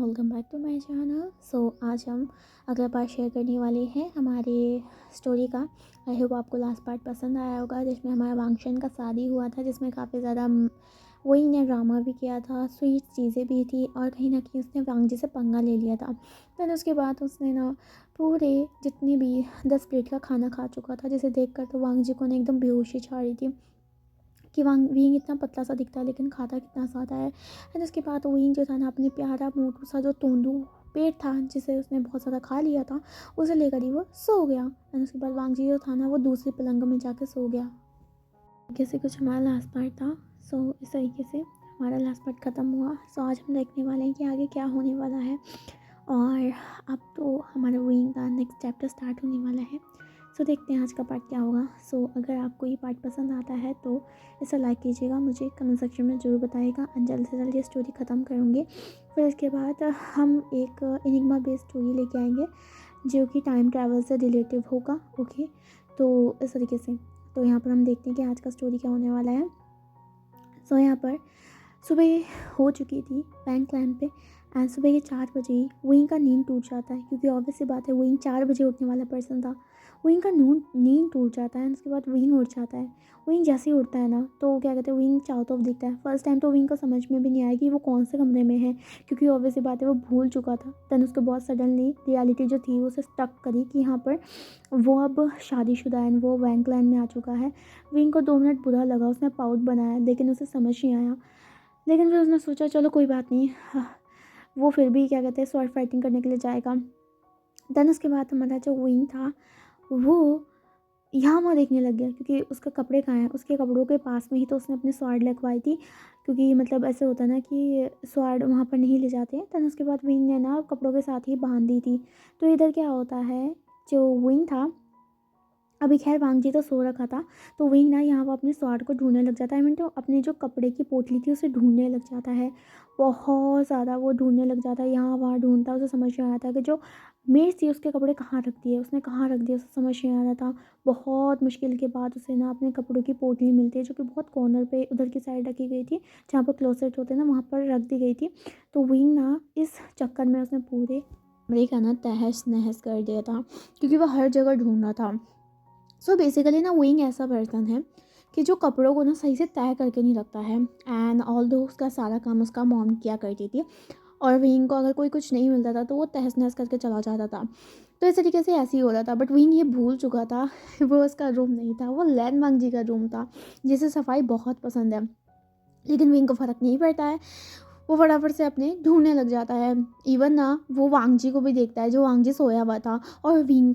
Welcome back to my channel. आज हम अगला पार्ट शेयर करने वाले हैं हमारे स्टोरी का। आई होप आपको लास्ट पार्ट पसंद आया होगा, जिसमें हमारा वांगशन का शादी हुआ था, जिसमें काफ़ी ज़्यादा वही ने ड्रामा भी किया था, स्वीट चीज़ें भी थी और कहीं ना कहीं उसने वांग जी से पंगा ले लिया था। देन उसके बाद उसने ना पूरे जितने भी 10 प्लेट का खाना खा चुका था, जिसे देख कर तो वांग जी को ना एकदम बेहोशी छा रही थी कि वींग इतना पतला सा दिखता है लेकिन खाता कितना ज़्यादा है। एंड उसके बाद वींग जो था ना अपने प्यारा मोटू सा जो तोंदू पेट था जिसे उसने बहुत ज़्यादा खा लिया था, उसे लेकर ही वो सो गया। एंड उसके बाद वांग जी जो था ना वो दूसरी पलंग में जाकर सो गया। कैसे कुछ हमारा लास्ट पार्ट था। इस तरीके से हमारा लास्ट पार्ट ख़त्म हुआ। आज हम देखने वाले हैं कि आगे क्या होने वाला है, और अब तो हमारा वींग का नेक्स्ट चैप्टर स्टार्ट होने वाला है। देखते हैं आज का पार्ट क्या होगा। अगर आपको ये पार्ट पसंद आता है तो इसे लाइक कीजिएगा, मुझे कमेंट सेक्शन में ज़रूर बताइएगा। जल्द से जल्द ये स्टोरी ख़त्म करूँगी। फिर इसके बाद हम एक एनिग्मा बेस्ड स्टोरी लेके आएंगे जो कि टाइम ट्रैवल से रिलेटिव होगा। ओके, तो इस तरीके से यहाँ पर हम देखते हैं कि आज का स्टोरी क्या होने वाला है। यहाँ पर सुबह हो चुकी थी बैंक लैंड पे, एंड सुबह के 4 बजे ही विंग का नींद टूट जाता है, क्योंकि ऑब्वियस सी बात है विंग 4 बजे उठने वाला पर्सन था। विंग का नींद टूट जाता है, उसके बाद विंग उठ जाता है। विंग जैसे ही उठता है ना तो क्या कहते हैं, विंग चारों तरफ दिखता है। फर्स्ट टाइम तो विंग को समझ में भी नहीं आया कि वो कौन से कमरे में है, क्योंकि ऑब्वियस सी बात है वो भूल चुका था। देन उसके बहुत सडनली रियलिटी जो थी वो उसे स्टक करी कि यहाँ पर वो अब शादीशुदा है, वो बैंक लैंड में आ चुका है। विंग को 2 मिनट बुरा लगा, उसने पाउट बनाया लेकिन उसे समझ नहीं आया। लेकिन फिर उसने सोचा चलो कोई बात नहीं, वो फिर भी क्या कहते हैं स्वॉर्ड फाइटिंग करने के लिए जाएगा। देन उसके बाद हमारा जो विंग था वो यहाँ वहाँ देखने लग गया, क्योंकि उसका कपड़े कहाँ हैं, उसके कपड़ों के पास में ही तो उसने अपनी स्वॉर्ड लगवाई थी, क्योंकि मतलब ऐसे होता है ना कि स्वॉर्ड वहाँ पर नहीं ले जाते हैं। देन उसके बाद विंग ने ना कपड़ों के साथ ही बांध दी थी। तो इधर क्या होता है, जो विंग था अभी खैर वांग जी तो सो रखा था, तो विंग ना यहाँ वो अपने स्वॉर्ड को ढूंढने लग जाता है। मीन तो अपने जो कपड़े की पोटली थी उसे ढूंढने लग जाता है, बहुत ज़्यादा वो ढूंढने लग जाता है। यहाँ वहाँ ढूंढता, उसे समझ नहीं आ रहा था कि जो मेज थी उसके कपड़े कहाँ रख दिए, उसने कहाँ रख दिए, उसे समझ नहीं आ रहा था। बहुत मुश्किल के बाद उसे ना अपने कपड़ों की पोटली मिलती है, जो कि बहुत कॉर्नर पे उधर की साइड रखी गई थी, जहाँ पर क्लोसेट होते हैं ना वहाँ पर रख दी गई थी। तो विंग ना इस चक्कर में उसने पूरे कमरे का ना तहस नहस कर दिया था, क्योंकि वह हर जगह ढूंढ रहा था। बेसिकली ना विंग ऐसा पर्सन है कि जो कपड़ों को ना सही से तय करके नहीं रखता है। एंड ऑल दो उसका सारा काम उसका मॉम किया करती थी, और विंग को अगर कोई कुछ नहीं मिलता था तो वो तहस नहस करके चला जाता था। तो इस तरीके से ऐसे ही हो रहा था, बट विंग ये भूल चुका था वो उसका रूम नहीं था, वो लैन वांग जी का रूम था, जिसे सफाई बहुत पसंद है। लेकिन विंग को फ़र्क नहीं पड़ता है, वो फटाफट से अपने ढूंढने लग जाता है। इवन ना वो वांग जी को भी देखता है, जो वांग जी सोया हुआ था, और विंग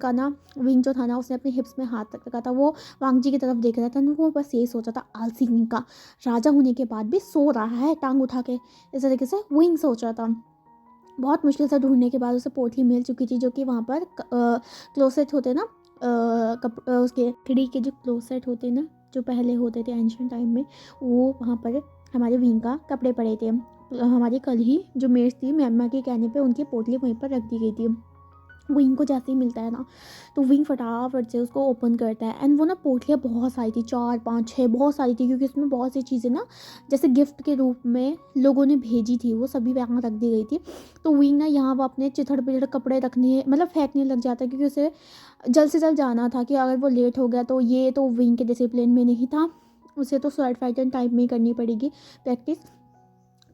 जो था ना उसने अपने हिप्स में हाथ रख रखा था, वो वांग जी की तरफ देख रहा था। वो बस यही सोचा था, आलसी विंग का, राजा होने के बाद भी सो रहा है टांग उठा के, इस तरीके से विंग सोच रहा था। बहुत मुश्किल से ढूंढने के बाद उसे पोटली मिल चुकी थी, जो कि वहाँ पर क्लोसेट होते ना, उसके खिड़ी के जो क्लोसेट होते ना, जो पहले होते थे एंशियंट टाइम में, वो वहाँ पर हमारे विंग का कपड़े पड़े थे। हमारी कल ही जो मेज थी मैमा के कहने पे उनकी पोटली वहीं पर रख दी गई थी। विंग को जैसे ही मिलता है ना तो विंग फटाफट से उसको ओपन करता है। एंड वो ना पोटलियाँ बहुत सारी थी, 4 5 6 बहुत सारी थी, क्योंकि उसमें बहुत सी चीज़ें ना जैसे गिफ्ट के रूप में लोगों ने भेजी थी, वो सभी वहाँ रख दी गई थी। तो विंग ना यहाँ वो अपने चिथड़ पिथड़ कपड़े रखने मतलब फेंकने लग जाता है, क्योंकि उसे जल्द से जल्द जाना था, कि अगर वो लेट हो गया तो ये तो विंग के डिसिप्लिन में नहीं था, उसे तो स्वॉर्ड फाइटिंग टाइम में ही करनी पड़ेगी प्रैक्टिस।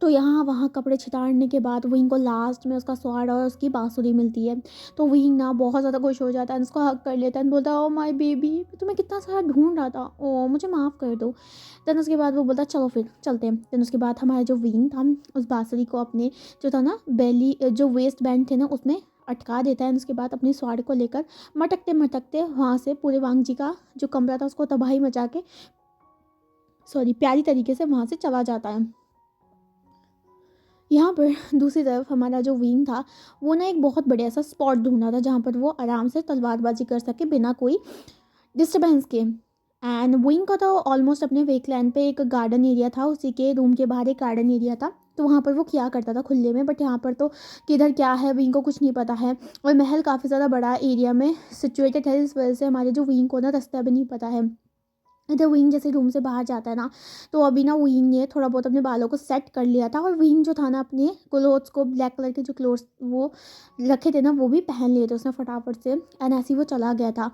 तो यहाँ वहाँ कपड़े छिताड़ने के बाद विंग को लास्ट में उसका स्वॉर्ड और उसकी बांसुरी मिलती है। तो विंग ना बहुत ज़्यादा खुश हो जाता है, उसको हक कर लेता है, बोलता है ओ माय बेबी, तुम्हें कितना सारा ढूंढ रहा था, ओ मुझे माफ़ कर दो। देन उसके बाद वो बोलता है चलो फिर चलते हैं। देन उसके बाद हमारा जो विंग था उस बांसुरी को अपने जो था ना बेली जो वेस्ट बैंड थे ना उसमें अटका देता है। उसके बाद अपनी स्वॉर्ड को लेकर मटकते मटकते वहाँ से पूरे वांग जी का जो कमरा था उसको तबाही मचा के प्यारी तरीके से वहाँ से चला जाता है। यहाँ पर दूसरी तरफ हमारा जो विंग था वो ना एक बहुत बढ़िया सा स्पॉट ढूंढा था, जहाँ पर वो आराम से तलवारबाजी कर सके बिना कोई डिस्टर्बेंस के। एंड विंग का तो ऑलमोस्ट अपने वेकलैंड पे एक गार्डन एरिया था, उसी के रूम के बाहर एक गार्डन एरिया था, तो वहाँ पर वो किया करता था खुले में। बट यहाँ पर तो किधर क्या है विंग को कुछ नहीं पता है, और महल काफ़ी ज़्यादा बड़ा एरिया में सिचुएटेड है, इस वजह से हमारे जो विंग को ना रास्ता भी नहीं पता है। इधर विंग जैसे रूम से बाहर जाता है ना, तो अभी ना विंग ने थोड़ा बहुत अपने बालों को सेट कर लिया था, और विंग जो था ना अपने क्लोथ्स को, ब्लैक कलर के जो क्लोथ्स वो रखे थे ना, वो भी पहन लिए थे उसने फटाफट से। एंड ऐसे ही वो चला गया था,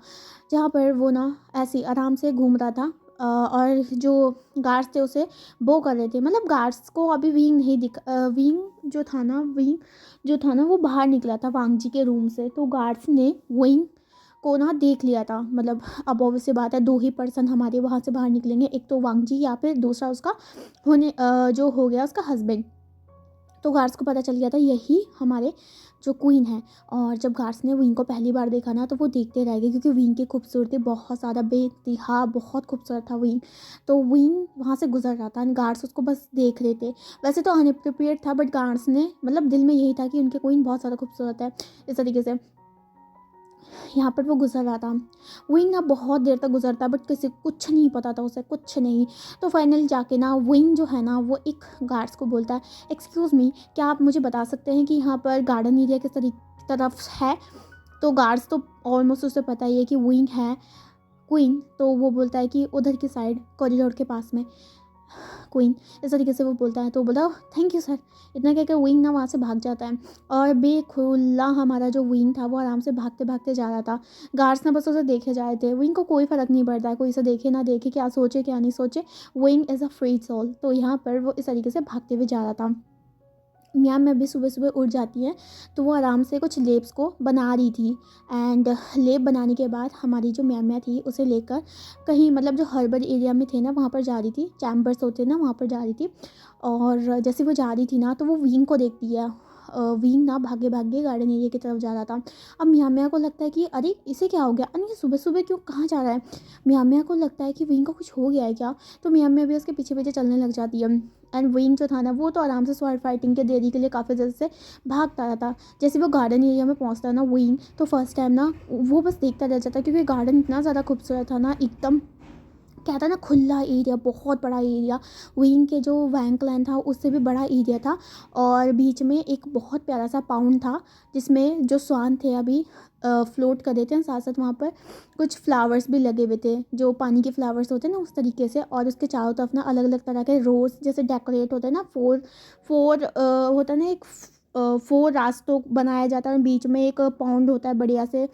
जहाँ पर वो ना ऐसे ही आराम से घूम रहा था। और जो गार्ड्स थे उसे वो कर रहे थे, मतलब गार्ड्स को अभी विंग नहीं विंग जो था ना वो बाहर निकला था वांग जी के रूम से, तो गार्ड्स ने विंग को ना देख लिया था। मतलब अब ऑब्वियस सी बात है, दो ही पर्सन हमारे वहाँ से बाहर निकलेंगे, एक तो वांग जी या फिर दूसरा उसका जो हो गया उसका हस्बैंड। तो गार्ड्स को पता चल गया था यही हमारे जो क्वीन है। और जब गार्ड्स ने विंग को पहली बार देखा ना, तो वो देखते रह गए, क्योंकि विंग की खूबसूरती बहुत ज़्यादा बेइंतहा बहुत खूबसूरत था विंग। तो विंग वहाँ से गुजर रहा था, गार्ड्स उसको बस देख रहे थे। वैसे तो अनप्रिपेयर्ड था, बट गार्ड्स ने मतलब दिल में यही था कि उनके क्वीन बहुत ज़्यादा खूबसूरत है। इस तरीके से यहाँ पर वो गुजर रहा था। विंग ना बहुत देर तक गुजरता, बट किसी कुछ नहीं पता था उसे, कुछ नहीं। तो फाइनली जाके ना विंग जो है ना वो एक गार्ड्स को बोलता है, एक्सक्यूज़ मी, क्या आप मुझे बता सकते हैं कि यहाँ पर गार्डन एरिया किस तरफ है। तो गार्ड्स तो ऑलमोस्ट उसे पता ही है कि विंग है क्वीन, तो वो बोलता है कि उधर की साइड कॉरिडोर के पास में क्वीन, इस तरीके से वो बोलता है। तो बोला थैंक यू सर, इतना कहकर विंग ना वहाँ से भाग जाता है। और बेखुल्ला हमारा जो विंग था वो आराम से भागते भागते जा रहा था। गार्ड्स ना बस उसे देखे जा रहे थे, विंग को कोई फ़र्क नहीं पड़ता है, कोई इसे देखे ना देखे, क्या सोचे क्या नहीं सोचे, wing is a free soul. तो यहाँ पर वो इस तरीके से भागते हुए जा रहा था। मियाँ में भी सुबह सुबह उठ जाती हैं, तो वो आराम से कुछ लेप्स को बना रही थी। एंड लेप बनाने के बाद हमारी जो मियाँ थी उसे लेकर कहीं, मतलब जो हर्बल एरिया में थे ना वहाँ पर जा रही थी, चैम्बर्स होते ना वहाँ पर जा रही थी। और जैसे वो जा रही थी ना, तो वो विंग को देखती है। विंग ना भागे भागे गार्डन एरिया की तरफ जा रहा था। अब मियाँ को लगता है कि अरे इसे क्या हो गया, अरे ये सुबह सुबह क्यों कहाँ जा रहा है। मियाँ को लगता है कि विंग को कुछ हो गया है क्या, तो मियाँ भी उसके पीछे पीछे चलने लग जाती है। एंड विंग जो था ना वो तो आराम से स्वॉर्ड फाइटिंग के देरी के लिए काफ़ी देर से भागता रहा था। जैसे वो गार्डन एरिया में पहुंचता है ना विंग, तो फर्स्ट टाइम ना वो बस देखता रह जाता है, क्योंकि गार्डन इतना ज़्यादा खूबसूरत था ना, एकदम क्या था ना, खुला एरिया, बहुत बड़ा एरिया। विंग के जो वैंक क्लैन था उससे भी बड़ा एरिया था। और बीच में एक बहुत प्यारा सा पाउंड था, जिसमें जो स्वान थे अभी फ्लोट कर रहे थे, साथ साथ वहाँ पर कुछ फ्लावर्स भी लगे हुए थे, जो पानी के फ्लावर्स होते हैं ना उस तरीके से। और उसके चारों तरफ ना अलग अलग तरह के रोज़ जैसे डेकोरेट होते हैं ना, फोर फोर होता है ना, एक फोर रास्तों बनाया जाता है, बीच में एक पाउंड होता है बढ़िया से,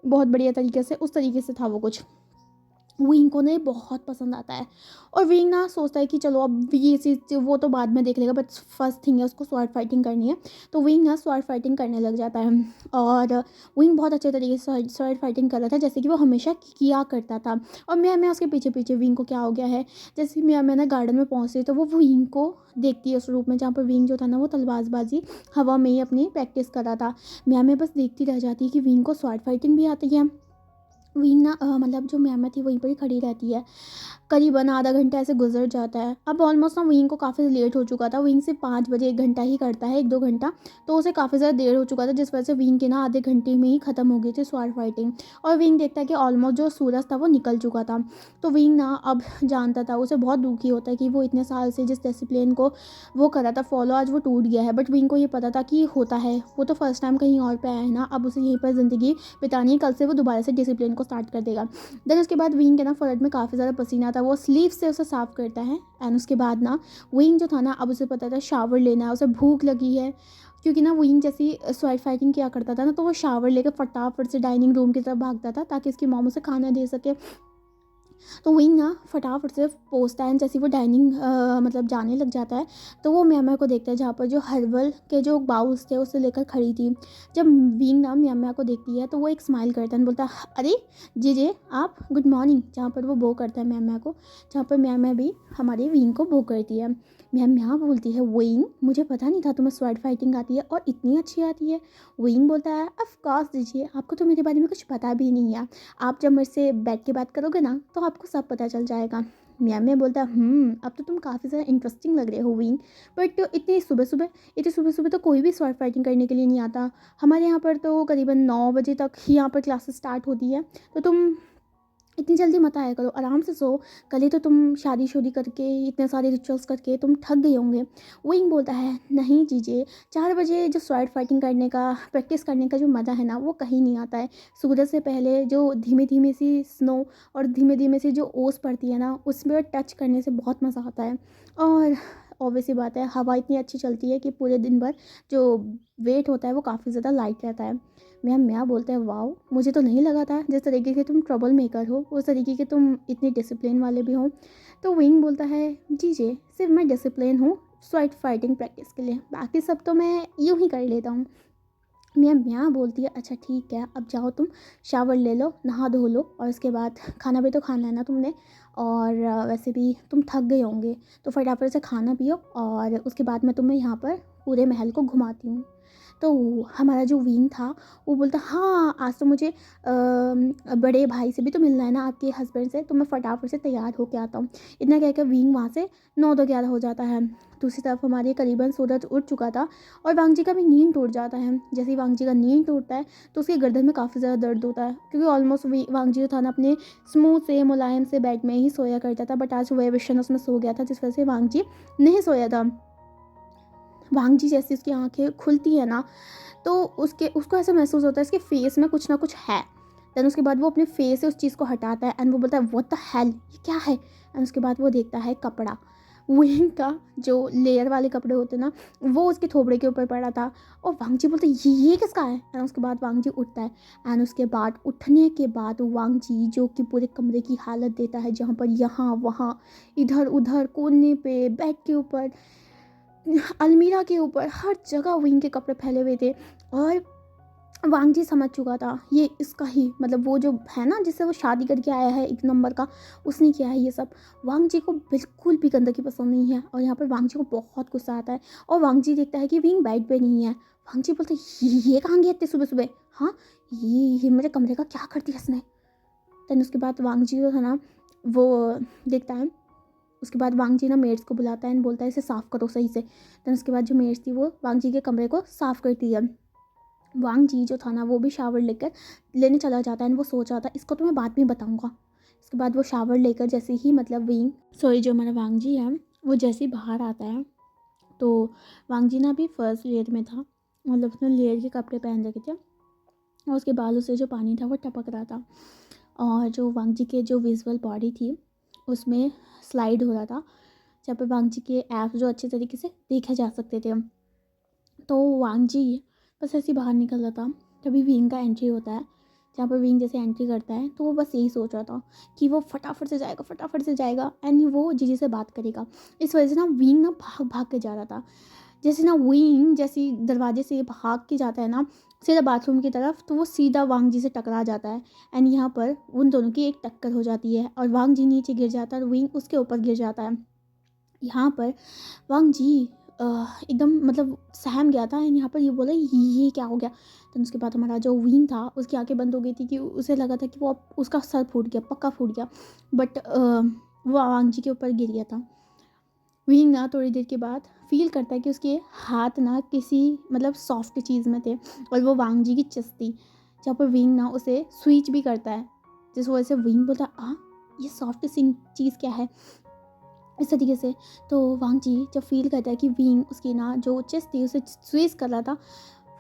बहुत बढ़िया तरीके से, उस तरीके से था वो कुछ। विंग को ना ये बहुत पसंद आता है। और विंग ना सोचता है कि चलो अब ये चीज़ वो तो बाद में देख लेगा, बट फर्स्ट थिंग है उसको स्वॉर्ड फाइटिंग करनी है। तो विंग ना स्वॉर्ड फाइटिंग करने लग जाता है। और विंग बहुत अच्छे तरीके से स्वॉर्ड फाइटिंग कर रहा था, जैसे कि वो हमेशा किया करता था। और मैं उसके पीछे पीछे, विंग को क्या हो गया है, जैसे मैं ना गार्डन में पहुँचती तो वो विंग को देखती है उस रूप में जहाँ पर विंग जो था ना वो तलवारबाजी हवा में ही अपनी प्रैक्टिस कर रहा था। मैं बस देखती रह जाती है कि विंग को स्वॉर्ड फाइटिंग भी आती है। विंग ना मतलब जो मैम थी वहीं पर ही खड़ी रहती है। करीबन आधा घंटा ऐसे गुजर जाता है। अब ऑलमोस्ट ना विंग को काफ़ी लेट हो चुका था, विंग सिर्फ 5 बजे 1 घंटा ही करता है, 1-2 घंटा, तो उसे काफ़ी ज़्यादा देर हो चुका था, जिस वजह से विंग के ना आधे घंटे में ही ख़त्म हो गई थी स्वॉर्ड फाइटिंग। और विंग देखता है कि ऑलमोस्ट जो सूरज था वो निकल चुका था। तो विंग ना अब जानता था, उसे बहुत दुखी होता है कि वो इतने साल से जिस डिसिप्लिन को वो करा था फॉलो, आज वो टूट गया है। बट विंग को ये पता था कि होता है, वो तो फर्स्ट टाइम कहीं और पे आया है ना, अब उसे यहीं पर ज़िंदगी बितानी है, कल से वो दोबारा से डिसिप्लिन को स्टार्ट कर देगा। देन उसके बाद विंग के ना फोrehead में काफ़ी ज़्यादा पसीना था, वो स्लीव से उसे साफ़ करता है। एंड उसके बाद ना विंग जो था ना, अब उसे पता था शावर लेना है, उसे भूख लगी है, क्योंकि ना विंग जैसी स्वॉर्ड फाइटिंग किया करता था ना, तो वो शावर लेकर फटाफट से डाइनिंग रूम की तरफ भागता था ताकि उसकी मॉम उसे खाना दे सके। तो विंग ना फटाफट से पहुंचता है, जैसे वो डाइनिंग मतलब जाने लग जाता है, तो वो म्यामा को देखता है जहाँ पर जो हर्बल के जो बाउल्स थे उसे लेकर खड़ी थी। जब विंग ना म्यामा को देखती है तो वो एक स्माइल करता है, बोलता है अरे जी आप गुड मॉर्निंग, जहाँ पर वो बो करता है म्यामा को, जहाँ पर म्यामा भी हमारे विंग को बो करती है। म्यामा बोलती है विंग मुझे पता नहीं था तुम्हें स्वॉर्ड फाइटिंग आती है और इतनी अच्छी आती है। विंग बोलता है ऑफ कोर्स दीजिए, आपको तो मेरे बारे में कुछ पता भी नहीं है, आप जब मेरे से बैठ के बात करोगे ना तो आपको सब पता चल जाएगा। म्यामे बोलता अब तो तुम काफ़ी ज़्यादा इंटरेस्टिंग लग रहे हो विंग, बट इतनी सुबह सुबह तो कोई भी स्वॉर्ड फाइटिंग करने के लिए नहीं आता। हमारे यहाँ पर तो करीबन 9 बजे तक ही यहाँ पर क्लासेस स्टार्ट होती है, तो तुम इतनी जल्दी मत आया करो, आराम से सो। कल ही तो तुम शादी करके इतने सारे रिचुअल्स करके तुम थक गए होंगे। विंग बोलता है नहीं जीजे, 4 बजे जो स्वॉर्ड फाइटिंग करने का प्रैक्टिस करने का जो मज़ा है ना वो कहीं नहीं आता है। सूरज से पहले जो धीमे धीमे सी स्नो और धीमे धीमे सी जो ओस पड़ती है ना उसमें टच करने से बहुत मज़ा आता है। और ऑब्वियसली बात है, हवा इतनी अच्छी चलती है कि पूरे दिन भर जो वेट होता है वो काफ़ी ज़्यादा लाइट रहता है। मियाँ बोलते हैं वाओ, मुझे तो नहीं लगा था जिस तरीके के तुम ट्रबल मेकर हो उस तरीके के तुम इतनी डिसिप्लिन वाले भी हो। तो विंग बोलता है जी जी, सिर्फ मैं डिसिप्लिन हूँ स्वॉर्ड फाइटिंग प्रैक्टिस के लिए, बाकी सब तो मैं यूँ ही कर लेता हूँ। मियाँ बोलती है अच्छा ठीक है, अब जाओ तुम शावर ले लो, नहा धो लो, और उसके बाद खाना भी तो खाना है ना तुमने, और वैसे भी तुम थक गए होंगे तो फटाफट से खाना पियो, और उसके बाद मैं तुम्हें यहाँ पर पूरे महल को घुमाती हूँ। तो हमारा जो विंग था वो बोलता हाँ आज तो मुझे बड़े भाई से भी तो मिलना है ना, आपके हस्बैंड से, तो मैं फटाफट से तैयार होके आता हूँ। इतना कहकर विंग वहाँ से 9-11 हो जाता है। दूसरी तरफ हमारे करीबन सूरज उठ चुका था और वांग जी का भी नींद टूट जाता है। जैसे ही वांग जी का नींद टूटता है तो उसके गर्दन में काफ़ी ज़्यादा दर्द होता है, क्योंकि ऑलमोस्ट वांग जी जो था ना अपने स्मूथ से मुलायम से बेड में ही सोया करता था, बट आज वाइब्रेशन उसमें सो गया था जिस वजह से वांग जी नहीं सोया था। वांग जी जैसे उसकी आंखें खुलती है ना तो उसको ऐसा महसूस होता है इसके फेस में कुछ ना कुछ है। देन उसके बाद वो अपने फेस से उस चीज़ को हटाता है एंड वो बोलता है व्हाट द हेल, ये क्या है। एंड उसके बाद वो देखता है कपड़ा, विंग का जो लेयर वाले कपड़े होते हैं ना वो उसके थोबड़े के ऊपर पड़ा था। और वांग जी बोलते ये किसका है। एंड उसके बाद वांग जी उठता है एंड उसके बाद उठने के बाद वांग जी जो कि पूरे कमरे की हालत देता है, जहाँ पर यहाँ वहाँ इधर उधर कोने पे बेड के ऊपर अलमीरा के ऊपर हर जगह विंग के कपड़े फैले हुए थे। और वांग जी समझ चुका था ये इसका ही मतलब वो जो है ना जिससे वो शादी करके आया है 1 नंबर का, उसने किया है ये सब। वांग जी को बिल्कुल भी गंदगी पसंद नहीं है और यहाँ पर वांग जी को बहुत गुस्सा आता है। और वांग जी देखता है कि विंग बेड पे नहीं है। वांग जी बोलते ये कहाँ गया इतने सुबह सुबह, हाँ ये मेरे कमरे का क्या कर दिया इसने। देन उसके बाद वांग जी जो था ना वो देखता है। उसके बाद वांग जी ना मेड्स को बुलाता है एंड बोलता है इसे साफ़ करो सही से। देन उसके बाद जो मेड्स थी वो वांग जी के कमरे को साफ़ करती है। वांग जी जो था ना वो भी शावर लेकर लेने चला जाता है एंड वो सोच रहा था इसको तो मैं बाद में बताऊंगा। इसके बाद वो शावर लेकर जैसे ही मतलब विंग सॉरी जो हमारा वांग जी है वो जैसे ही बाहर आता है तो वांग जी ना भी फर्स्ट लेयर में था, मतलब उसने लेयर के कपड़े पहन रखे थे और उसके बालों से जो पानी था वो टपक रहा था। और जो वांग जी के जो विजुअल बॉडी थी उसमें स्लाइड हो रहा था, जहाँ पे वांग जी के एप्स जो अच्छे तरीके से देखे जा सकते थे। तो वांग जी बस ऐसे ही बाहर निकल रहा था, तभी विंग का एंट्री होता है। जहाँ पर विंग जैसे एंट्री करता है तो वो बस यही सोच रहा था कि वो फटाफट से जाएगा एंड वो जीजी से बात करेगा। इस वजह से ना विंग ना भाग भाग के जा रहा था। जैसे ना विंग जैसे दरवाजे से भाग के जाता है ना सीधा बाथरूम की तरफ, तो वो सीधा वांग जी से टकरा जाता है एंड यहाँ पर उन दोनों की एक टक्कर हो जाती है और वांग जी नीचे गिर जाता है और विंग उसके ऊपर गिर जाता है। यहाँ पर वांग जी एकदम मतलब सहम गया था एंड यहाँ पर ये बोला ये क्या हो गया। तो उसके बाद हमारा जो विंग था उसकी आंखें बंद हो गई थी कि उसे लगा था कि वो अब उसका सर फूट गया, पक्का फूट गया, बट वो वांग जी के ऊपर गिर गया था। विंग ना थोड़ी देर के बाद फील करता है कि उसके हाथ ना किसी मतलब सॉफ्ट चीज़ में थे और वो वांग जी की चेस्ट थी, जहाँ पर विंग ना उसे स्विच भी करता है, जिस वजह से विंग बोलता है ये सॉफ्ट सी चीज़ क्या है इस तरीके से। तो वांग जी जब फील करता है कि विंग उसकी ना जो चेस्ट थी उसे स्वीज कर रहा था,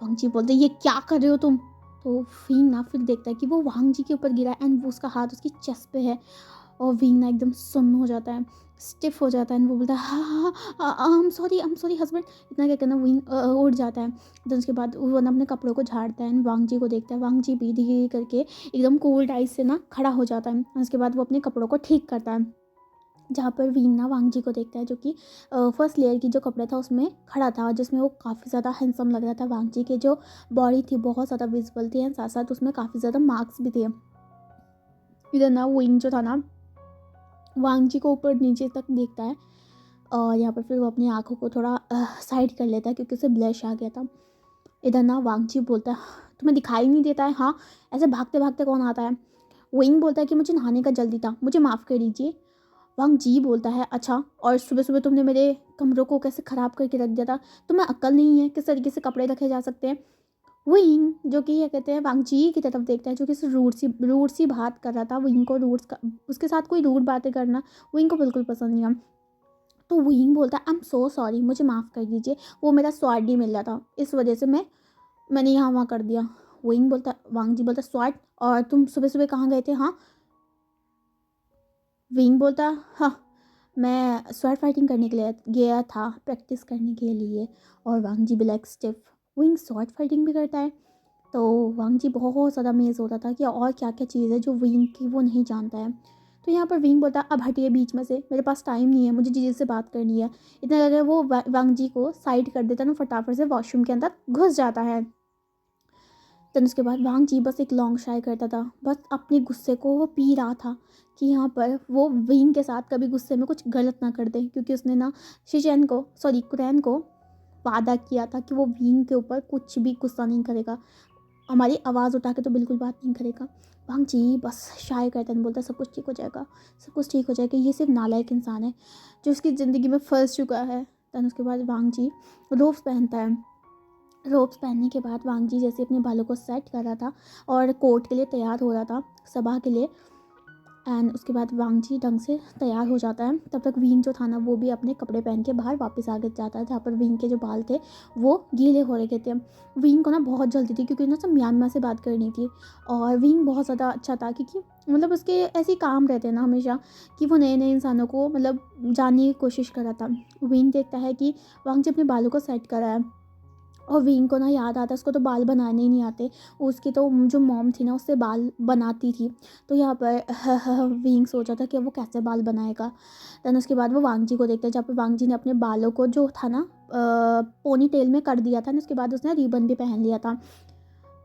वांग जी बोलते ये क्या कर रहे हो तुम। तो विंग ना फिर देखता है कि वो वांग जी के ऊपर गिरा है एंड वो उसका हाथ उसकी चेस्ट पे है और विंग ना एकदम सुन्न हो जाता है, स्टिफ हो जाता है एंड वो बोलता है हाँ हाँ आई एम सॉरी हस्बैंड। इतना क्या करना विंग उड़ जाता है। तो उसके बाद वो ना अपने कपड़ों को झाड़ता है एंड वांग जी को देखता है। वांग जी भी धीरे धीरे करके एकदम कोल्ड आइज से ना खड़ा हो जाता है। उसके बाद वो अपने कपड़ों को ठीक करता है, जहाँ पर विंग ना वांग जी को देखता है जो कि फर्स्ट लेयर की जो कपड़ा था उसमें खड़ा था, जिसमें वो काफ़ी ज़्यादा हैंडसम लग रहा था। वांग जी के जो बॉडी थी बहुत ज़्यादा विजिबल थी एंड साथ साथ उसमें काफ़ी ज़्यादा मार्क्स भी थे। इधर ना विंग जो था ना वांग जी को ऊपर नीचे तक देखता है और यहाँ पर फिर वो अपनी आँखों को थोड़ा साइड कर लेता है क्योंकि उसे ब्लश आ गया था। इधर ना वांग जी बोलता है तुम्हें दिखाई नहीं देता है, हाँ ऐसे भागते भागते कौन आता है। विंग बोलता है कि मुझे नहाने का जल्दी था, मुझे माफ़ कर दीजिए। वांग जी बोलता है अच्छा और सुबह सुबह तुमने मेरे कमरों को कैसे ख़राब करके रख दिया था, तुम्हें अक्ल नहीं है किस तरीके से कपड़े रखे जा सकते हैं। विंग जो कि क्या कहते हैं वांगजी की तरफ देखता है, जो कि रूड सी बात कर रहा था। विंग को उसके साथ कोई रूड बातें करना विंग को बिल्कुल पसंद नहीं है। तो विंग बोलता है आई एम सो सॉरी, मुझे माफ़ कर दीजिए, वो मेरा स्वाड नहीं मिल रहा था, इस वजह से मैंने यहाँ वहाँ कर दिया। वांगजी बोलता स्वाड, और तुम सुबह सुबह कहाँ गए थे? हाँ। विंग बोलता हाँ, मैं स्वॉर्ड फाइटिंग करने के लिए गया था, प्रैक्टिस करने के लिए। और Wangji black stiff, wing sword fighting भी करता है। तो वांगजी बहुत ज़्यादा अमेज होता था कि और क्या क्या चीज़ है जो विंग की वो नहीं जानता है। तो यहाँ पर विंग बोलता अब हटिए बीच में से, मेरे पास टाइम नहीं है, मुझे जीजी से बात करनी है। इतना लगे वो वांगजी को साइड कर देता है ना, फटाफट से वॉशरूम के अंदर घुस जाता है। देन उसके बाद वांगजी बस एक लॉन्ग शाय करता था, बस अपने गुस्से को वो पी रहा था कि यहाँ पर वो विंग के साथ कभी गुस्से में कुछ गलत ना कर दे, क्योंकि उसने ना कुरैन को वादा किया था कि वो विंग के ऊपर कुछ भी गुस्सा नहीं करेगा, हमारी आवाज़ उठा के तो बिल्कुल बात नहीं करेगा। वांगजी बस शाय करता है, बोलता सब कुछ ठीक हो जाएगा, सब कुछ ठीक हो जाएगा, ये सिर्फ नालायक इंसान है जो उसकी ज़िंदगी में फंस चुका है। देन उसके बाद वांगजी रोब्स पहनता है। रोब्स पहनने के बाद वांगजी जैसे अपने बालों को सेट कर रहा था और कोर्ट के लिए तैयार हो रहा था, सभा के लिए। एंड उसके बाद वांगजी ढंग से तैयार हो जाता है। तब तक विंग जो था ना वो भी अपने कपड़े पहन के बाहर वापस आ जाता है, जहाँ पर विंग के जो बाल थे वो गीले हो रहे थे। विंग को ना बहुत जल्दी थी क्योंकि ना सब म्यांमा से बात करनी थी, और विंग बहुत ज़्यादा अच्छा था क्योंकि मतलब उसके ऐसे काम रहते हैं ना हमेशा कि वो नए नए इंसानों को मतलब जानने की कोशिश कर रहा था। विंग देखता है कि वांगजी अपने बालों को सेट करा है, और विंग को ना याद आता है उसको तो बाल बनाने ही नहीं आते, उसकी तो जो मॉम थी ना उससे बाल बनाती थी। तो यहाँ पर विंग सोचा था कि वो कैसे बाल बनाएगा। देन उसके बाद वो वांगजी को देखते हैं, जहाँ पर वांगजी ने अपने बालों को जो था ना पोनी टेल में कर दिया था, उसके बाद उसने रिबन भी पहन लिया था।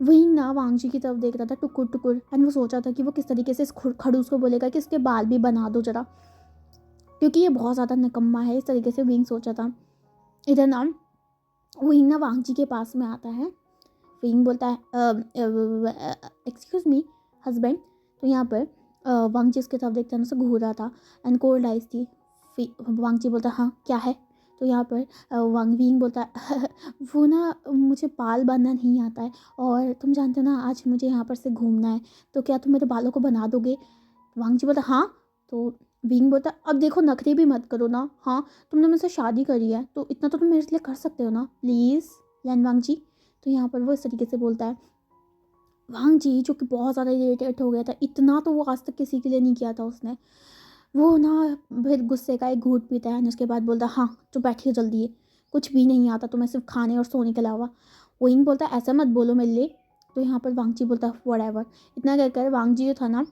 विंग ना वांगजी की तरफ देख रहा था टुकुर टुकुर, एंड वो सोचा था कि वो किस तरीके से इस खड़ूस को बोलेगा कि इसके बाल भी बना दो जरा, क्योंकि ये बहुत ज़्यादा निकम्मा है। इस तरीके से विंग सोचा था। इधर ना विंग ना वांगजी के पास में आता है। विंग बोलता है एक्सक्यूज़ मी हस्बैंड। तो यहाँ पर वांगजी उसकी तरफ देखते हैं, उसे घूर रहा था एंड कोल्ड आइस थी। वांगजी बोलता हाँ क्या है? तो यहाँ पर विंग बोलता है वो ना मुझे बाल बांधना नहीं आता है, और तुम जानते हो ना आज मुझे यहाँ पर से घूमना है, तो क्या तुम मेरे बालों को बना दोगे? वांगजी बोलता हाँ। तो विंग बोलता अब देखो नखरे भी मत करो ना, हाँ तुमने मुझसे शादी करी है तो इतना तो तुम मेरे लिए कर सकते हो ना प्लीज़ लैन वांगजी। तो यहाँ पर वो इस तरीके से बोलता है। वांगजी जो कि बहुत ज़्यादा इरिटेट हो गया था, इतना तो वो आज तक किसी के लिए नहीं किया था उसने। वो ना फिर गुस्से का एक घूंट पीता है, उसके बाद बोलता हाँ तो बैठिए जल्दी, है कुछ भी नहीं आता तुम्हें सिर्फ खाने और सोने के अलावा। विंग बोलता ऐसा मत बोलो मेरे लिए। तो यहाँ पर वांगजी बोलता व्हाटएवर। इतना कहकर वांगजी जो था ना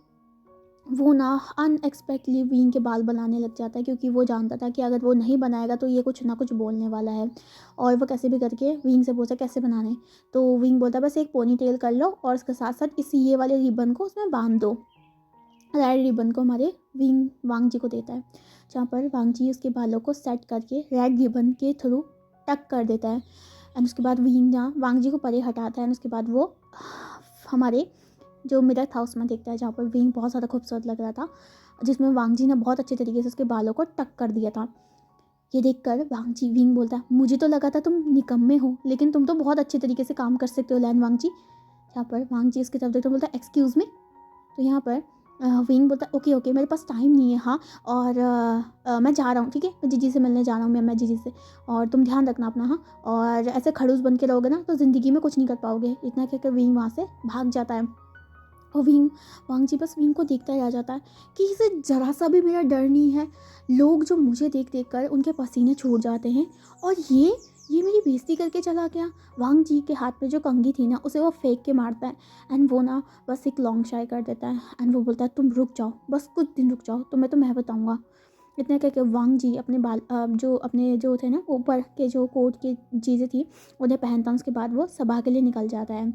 वो ना अनएक्सपेक्टली विंग के बाल बनाने लग जाता है, क्योंकि वो जानता था कि अगर वो नहीं बनाएगा तो ये कुछ ना कुछ बोलने वाला है, और वो कैसे भी करके विंग से पूछा कैसे बनाने। तो विंग बोलता बस एक पोनी टेल कर लो और उसके साथ साथ इसी ये वाले रिबन को उसमें बांध दो। रेड रिबन को हमारे विंग वांगजी को देता है, जहाँ पर वांगजी उसके बालों को सेट करके रेड रिबन के थ्रू टक कर देता है। एंड उसके बाद विंग जहाँ वांगजी को परे हटाता है, उसके बाद वो हमारे जो मिरर था उसमें देखता है, जहाँ पर विंग बहुत ज़्यादा खूबसूरत लग रहा था, जिसमें वांगजी ने बहुत अच्छे तरीके से उसके बालों को टक कर दिया था। ये देखकर विंग बोलता है मुझे तो लगा था तुम निकम्मे हो, लेकिन तुम तो बहुत अच्छे तरीके से काम कर सकते हो लैन वांगजी। यहाँ पर वांगजी उसकी तरफ देखते बोलता है एक्सक्यूज़ मी। तो यहाँ पर विंग बोलता है ओके ओके मेरे पास टाइम नहीं है, हाँ और मैं जा रहा हूँ, ठीक है मैं जीजी से मिलने जा रहा हूँ, मैं जीजी से, और तुम ध्यान रखना अपना, हाँ और ऐसे खड़ूस बन के रहोगे ना तो ज़िंदगी में कुछ नहीं कर पाओगे। इतना कहकर विंग वहाँ से भाग जाता है। और वांगजी बस विंग को देखता रह जाता है कि इसे ज़रा सा भी मेरा डर नहीं है। लोग जो मुझे देख देख कर उनके पसीने छूट जाते हैं, और ये मेरी बेइज्जती करके चला गया। वांगजी के हाथ में जो कंघी थी ना उसे वो फेंक के मारता है, एंड वो ना बस एक लॉन्ग शाय कर देता है, एंड वो बोलता है तुम रुक जाओ, बस कुछ दिन रुक जाओ, तुम्हें तो मैं बताऊँगा। इतने कह के वांगजी अपने बाल अपने जो थे ना ऊपर के जो कोट की चीज़ें थी उन्हें पहनता, उसके बाद वो सभा के लिए निकल जाता है।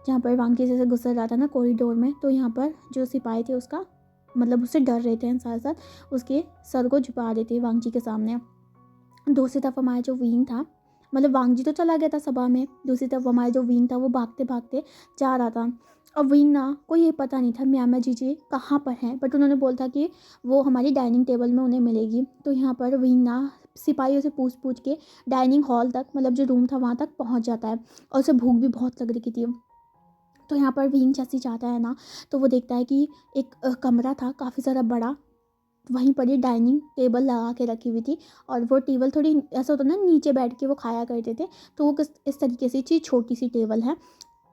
जहाँ पर वांगजी जैसे गुजर रहा था ना कॉरिडोर में, तो यहाँ पर जो सिपाही थे उसका मतलब उससे डर रहे थे, साथ साथ उसके सर को झुका देते वांगजी के सामने। दूसरी तरफ हमारा जो विंग था, मतलब वांगजी तो चला गया था सभा में, दूसरी तरफ हमारा जो विंग था वो भागते भागते जा रहा था। और विंग ना को ये पता नहीं था म्यामा जीजी कहाँ पर हैं, बट उन्होंने बोला था कि वो हमारी डाइनिंग टेबल में उन्हें मिलेगी। तो यहाँ पर विंग ना सिपाहियों से पूछ के डाइनिंग हॉल तक, मतलब जो रूम था वहाँ तक पहुँच जाता है। और उसे भूख भी बहुत लग रही थी। तो यहाँ पर विंग जैसे जाता है ना, तो वो देखता है कि एक कमरा था काफ़ी ज़्यादा बड़ा, वहीं पर ही डाइनिंग टेबल लगा के रखी हुई थी। और वो टेबल थोड़ी ऐसा होता ना, नीचे बैठ के वो खाया करते थे, तो वो किस इस तरीके से चीज़, छोटी सी टेबल है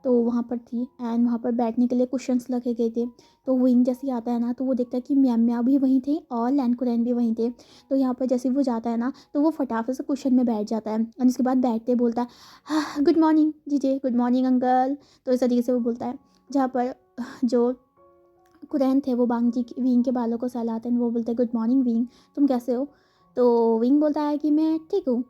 तो वहाँ पर थी। एंड वहाँ पर बैठने के लिए कुशन्स लगे गए थे। तो विंग जैसे ही आता है ना, तो वो देखता है कि म्या म्या भी वहीं थे और लैंकुरैन भी वहीं थे। तो यहाँ पर जैसे ही वो जाता है ना, तो वो फटाफट से कुशन में बैठ जाता है। और उसके बाद बैठते बोलता है, हाँ गुड मॉर्निंग जीजे, गुड मॉर्निंग अंकल। तो इस तरीके से वो बोलता है। जहाँ पर जो कुरैन थे वो विंग के बालों को सहलाते हैं। वो बोलते हैं, गुड मॉर्निंग विंग, तुम कैसे हो? तो विंग बोलता है कि मैं ठीक हूँ।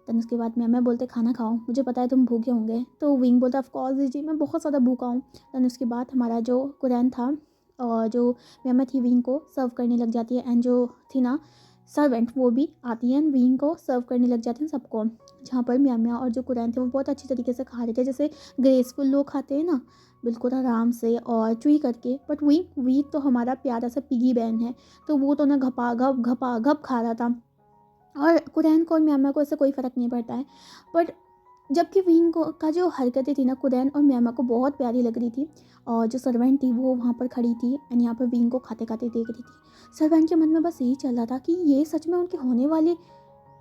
देन उसके बाद मैं बोलते खाना खाओ, मुझे पता है तुम भूखे होंगे। तो विंग बोलता ऑफ कोर्स जी, मैं बहुत ज़्यादा भूखा हूँ। देन उसके बाद हमारा जो कुरैन था और जो मैं थी, विंग को सर्व करने लग जाती है। एंड जो थी ना सर्वेंट, वो भी आती है, विंग को सर्व करने लग जाते हैं सबको। जहाँ पर म्या और जो कुरैन थे वो बहुत अच्छी तरीके से खा रहे थे, जैसे ग्रेसफुल लोग खाते हैं ना, बिल्कुल आराम से और चुई करके। बट वी तो हमारा प्यारा सा पिगी बैन है, तो वो तो ना घपा घप खा रहा था। और कुरैन को और म्यामा को ऐसे कोई फ़र्क नहीं पड़ता है। बट जबकि विंग को का जो हरकतें थी ना, कुरैन और म्यामा को बहुत प्यारी लग रही थी। और जो सर्वेंट थी वो वहाँ पर खड़ी थी एंड यहाँ पर विंग को खाते खाते देख रही थी। सर्वेंट के मन में बस यही चल रहा था कि ये सच में उनकी होने वाली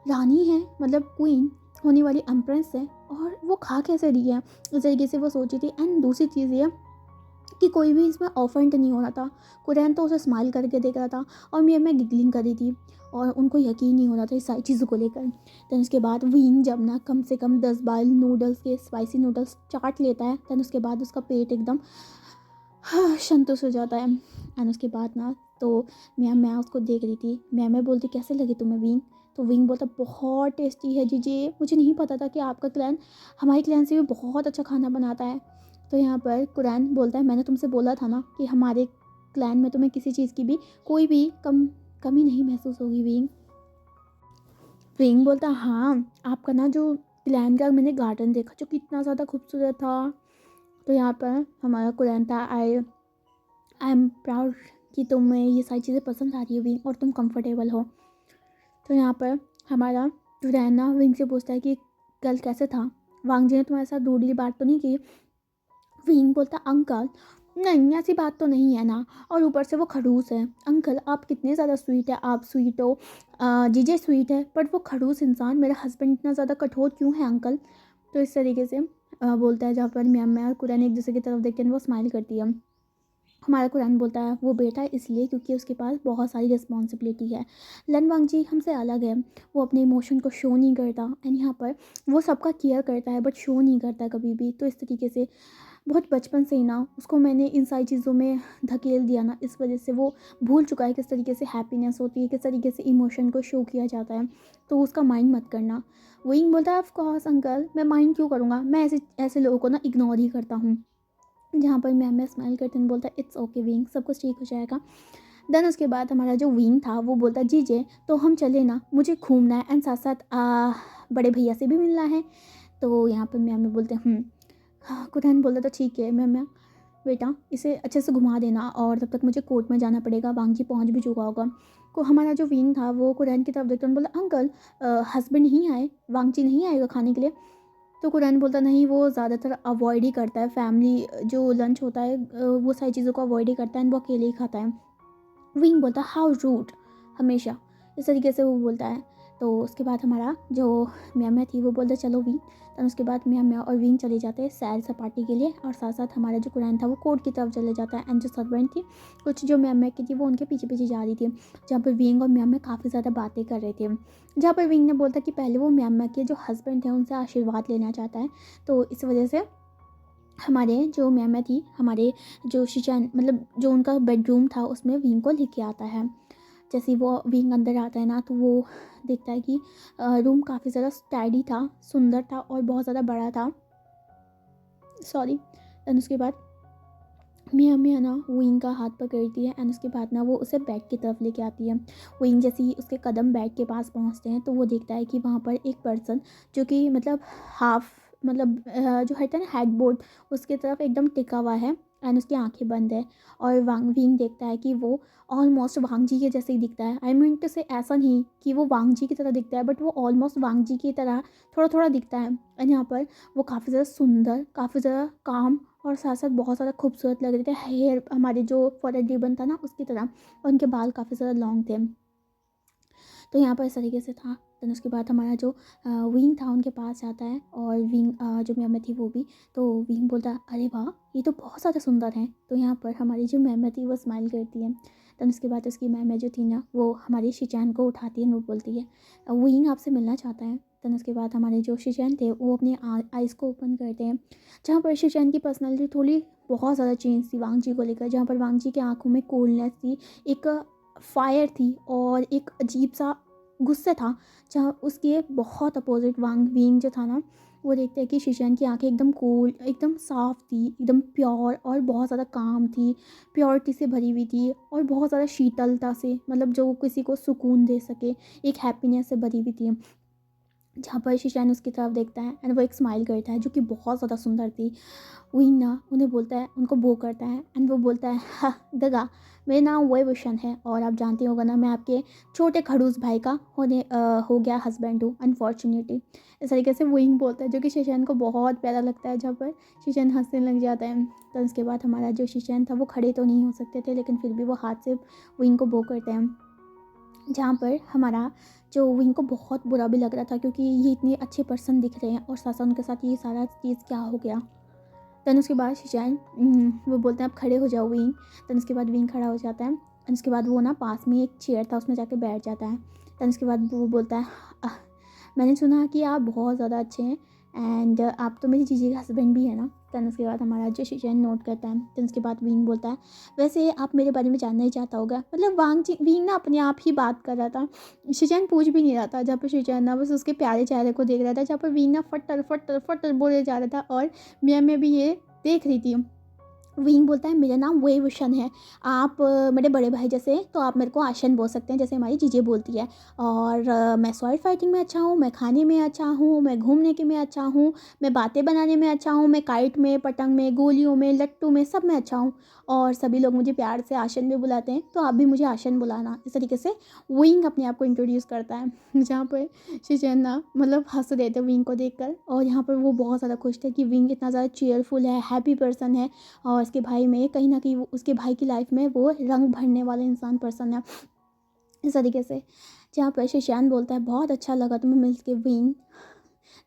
रानी है, मतलब क्वीन, होने वाली एम्प्रेस है, और वो खा कैसे रही है, इस तरीके से वो सोची थी। एंड दूसरी चीज़ ये कि कोई भी इसमें ऑफेंड नहीं हो रहा था। कुरैन तो उसे स्माइल करके देख रहा था और मैं गिगलिंग कर रही थी, और उनको यकीन नहीं हो रहा था इस सारी चीज़ों को लेकर। दैन उसके बाद विंग जब ना कम से कम 10-12 नूडल्स के स्पाइसी नूडल्स चाट लेता है, दैन उसके बाद उसका पेट एकदम संतुष्ट हो जाता है। एंड उसके बाद ना तो मैं उसको देख रही थी। मैं बोलती कैसे लगी तुम्हें विंग? तो विंग बोलता बहुत टेस्टी है जीजे, मुझे नहीं पता था कि आपका क्लैन हमारे क्लैन से भी बहुत अच्छा खाना बनाता है। तो यहाँ पर कुरैन बोलता है, मैंने तुमसे बोला था ना कि हमारे क्लैन में तुम्हें किसी चीज़ की भी कोई भी कमी नहीं महसूस होगी विंग। विंग बोलता हाँ, आपका ना जो क्लैन का मैंने गार्डन देखा जो कितना ज़्यादा खूबसूरत था। तो यहाँ पर हमारा कुरैन था, आई एम प्राउड कि तुम्हें ये सारी चीज़ें पसंद आ रही है विंग, और तुम कंफर्टेबल हो। तो यहाँ पर हमारा रैना विंग से पूछता है कि कल कैसे था, वांग जी ने तुम्हारे साथ रूडली बात तो नहीं की? विंग बोलता अंकल नहीं, ऐसी बात तो नहीं है ना, और ऊपर से वो खड़ूस है। अंकल आप कितने ज़्यादा स्वीट है, आप स्वीट हो, जीजे स्वीट है, बट वो खड़ूस इंसान मेरा हस्बैंड इतना ज़्यादा कठोर क्यों है अंकल? तो इस तरीके से बोलता है। जहाँ पर मैं और कुरैन एक दूसरे की तरफ देखते हैं, वो स्माइल करती है। हमारा कुरान बोलता है वो बेटा इसलिए क्योंकि उसके पास बहुत सारी रिस्पॉन्सिबिलिटी है। लन वांगजी हमसे अलग है, वो अपने इमोशन को शो नहीं करता। एंड यहाँ पर वो सबका केयर करता है बट शो नहीं करता कभी भी। तो इस तरीके से बहुत बचपन से ही ना उसको मैंने इन सारी चीज़ों में धकेल दिया ना, इस वजह से वो भूल चुका है किस तरीके से हैप्पीनेस होती है, किस तरीके से इमोशन को शो किया जाता है। तो उसका माइंड मत करना। विंग बोलता है ऑफ कोर्स अंकल, मैं माइंड क्यों करूँगा, मैं ऐसे ऐसे लोगों को ना इग्नोर ही करता हूँ। जहाँ पर मैं स्माइल करते हैं, बोलता है इट्स ओके विंग, सब कुछ ठीक हो जाएगा। देन उसके बाद हमारा जो विंग था वो बोलता जीजे तो हम चले ना, मुझे घूमना है एंड साथ साथ बड़े भैया से भी मिलना है। तो यहाँ पर मैं बोलते हाँ। कुरैन बोलता तो ठीक है मैं बेटा इसे अच्छे से घुमा देना, और तब तक मुझे कोर्ट में जाना पड़ेगा, वांग जी पहुँच भी चुका होगा। को हमारा जो विंग था वो कुरैन की तरफ देखते बोला अंकल हस्बैंड नहीं आए, वांग जी नहीं आएगा खाने के लिए? तो कुरैन बोलता नहीं, वो ज़्यादातर अवॉइड ही करता है, फैमिली जो लंच होता है वो सारी चीज़ों को अवॉइड ही करता है, वो अकेले ही खाता है। विंग बोलता हाउ रूड, हमेशा इस तरीके से वो बोलता है। तो उसके बाद हमारा जो म्या थी वो बोलता चलो विंग। तो उसके बाद म्या और विंग चले जाते हैं सैर सपाटी के लिए, और साथ साथ हमारा जो कुरैन था वो कोर्ट की तरफ चले जाता है। एंड जो सर्वेंट थी कुछ जो म्या की थी वो उनके पीछे पीछे जा रही थी, जहाँ पर विंग और म्या काफ़ी ज़्यादा बातें कर रहे थे। जहाँ पर विंग ने बोलता कि पहले वो म्या के जो हस्बैंड थे उनसे आशीर्वाद लेना चाहता है। तो इस वजह से हमारे जो म्या थी, हमारे जो शिचैन मतलब जो उनका बेडरूम था उसमें विंग को लेके आता है। जैसे ही वो विंग अंदर आता है ना, तो वो देखता है कि रूम काफ़ी ज़्यादा टाइडी था, सुंदर था और बहुत ज़्यादा बड़ा था। सॉरी। एंड उसके बाद मियाँ ना विंग का हाथ पकड़ती है, एंड उसके बाद ना वो उसे बेड की तरफ लेके आती है। विंग जैसे ही उसके कदम बेड के पास पहुंचते हैं तो वो देखता है कि वहाँ पर एक पर्सन जो कि मतलब हाफ मतलब जो है ना हेड बोर्ड उसके तरफ एकदम टिका हुआ है, एंड उसकी आंखें बंद है और वांग विंग देखता है कि वो ऑलमोस्ट वांग जी के जैसे ही दिखता है। आई मीन टू से ऐसा नहीं कि वो वांग जी की तरह दिखता है, बट वो ऑलमोस्ट वांग जी की तरह थोड़ा थोड़ा दिखता है। एंड यहाँ पर वो काफ़ी ज़्यादा सुंदर, काफ़ी ज़्यादा काम और साथ साथ बहुत ज़्यादा खूबसूरत लग रहे थे। हेयर हमारे जो फॉरहेड रिबन था ना उसकी तरह, और उनके बाल काफ़ी ज़्यादा लॉन्ग थे। तो यहाँ पर इस तरीके से था। देन उसके बाद हमारा जो विंग था उनके पास जाता है, और विंग जो मैम थी वो भी, तो विंग बोलता है अरे वाह ये तो बहुत ज़्यादा सुंदर है। तो यहाँ पर हमारी जो मैम थी वो स्माइल करती है। देन उसके बाद उसकी मैम जो थी ना वो हमारी शिचैन को उठाती है, वो बोलती है विंग आपसे मिलना चाहता है। देन उसके बाद हमारे जो शिचैन थे वो अपनी आइज़ को ओपन करते हैं, जहाँ पर शिचैन की पर्सनैलिटी थोड़ी बहुत ज़्यादा चेंज थी वांग जी को लेकर। जहाँ पर वांग जी की आंखों में कोल्डनेस थी, एक फायर थी और एक अजीब सा गुस्सा था। जहाँ उसके बहुत अपोजिट वांग विंग जो था ना, वो देखते हैं कि शिशैन की आंखें एकदम कूल, एकदम साफ़ थी, एकदम प्योर और बहुत ज़्यादा काम थी, प्योरिटी से भरी हुई थी और बहुत ज़्यादा शीतलता से, मतलब जो किसी को सुकून दे सके, एक हैप्पीनेस से भरी हुई थी। जहाँ पर शिशैन उसकी तरफ देखता है एंड वो एक स्माइल करता है जो कि बहुत ज़्यादा सुंदर थी। विंग ना उन्हें बोलता है, उनको बो करता है एंड वो बोलता है हाँ दगा, मेरा नाम वही भूषण है और आप जानते होगा ना मैं आपके छोटे खड़ूस भाई का हो गया हस्बैंड हूँ अनफॉर्चुनेटली। इस तरीके से विंग बोलता है जो कि शेषन को बहुत प्यारा लगता है। जहाँ पर शेषन हंसने लग जाता है। तो उसके बाद हमारा जो शेषन था वो खड़े तो नहीं हो सकते थे, लेकिन फिर भी वो हाथ से विंग को बो करते हैं। जहाँ पर हमारा जो विंग को बहुत बुरा भी लग रहा था क्योंकि ये इतने अच्छे पर्सन दिख रहे हैं और साथ साथ उनके साथ ये सारा चीज़ क्या हो गया। देन उसके बाद शिचैन वो बोलते हैं आप खड़े हो जाओ विंग। देन उसके बाद विंग खड़ा हो जाता है एंड उसके बाद वो ना पास में एक चेयर था उसमें जाके बैठ जाता है। देन उसके बाद वो बोलता है "आह, मैंने सुना कि आप बहुत ज़्यादा अच्छे हैं एंड आप तो मेरी जीजी का हस्बैंड भी है ना। देन उसके बाद हमारा जो शिचैन नोट करता है। देन उसके बाद विंग बोलता है वैसे आप मेरे बारे में जानना ही चाहता होगा। मतलब विंग ना अपने आप ही बात कर रहा था, शिचैन पूछ भी नहीं रहा था। जहाँ पर शिचैन ना बस उसके प्यारे चेहरे को देख रहा था, जहाँ पर विंग ना फटर फटर फटर बोले जा रहा था और मैं भी ये देख रही थी। विंग बोलता है मेरा नाम वे भूषण है, आप मेरे बड़े भाई जैसे तो आप मेरे को आशन बोल सकते हैं जैसे हमारी जीजे बोलती है। और मैं स्वॉर्ड फाइटिंग में अच्छा हूँ, मैं खाने में अच्छा हूँ, मैं घूमने के में अच्छा हूँ, मैं बातें बनाने में अच्छा हूँ, मैं काइट में, पतंग में, गोलियों में, लट्टू में, सब में अच्छा हूँ। और सभी लोग मुझे प्यार से आशन भी बुलाते हैं, तो आप भी मुझे आशन बुलाना। इस तरीके से विंग अपने आप को इंट्रोड्यूस करता है। जहाँ पर शिचैन मतलब हंस रहे थे विंग को देखकर, और यहाँ पर वो बहुत ज़्यादा खुश थे कि विंग इतना ज़्यादा चेयरफुल है, हैप्पी पर्सन है और उसके भाई में कहीं ना कहीं उसके भाई की लाइफ में वो रंग भरने वाले इंसान पर्सन है। इस तरीके से जहाँ पर शिशान बोलता है बहुत अच्छा लगा तुम्हें मिल के विंग,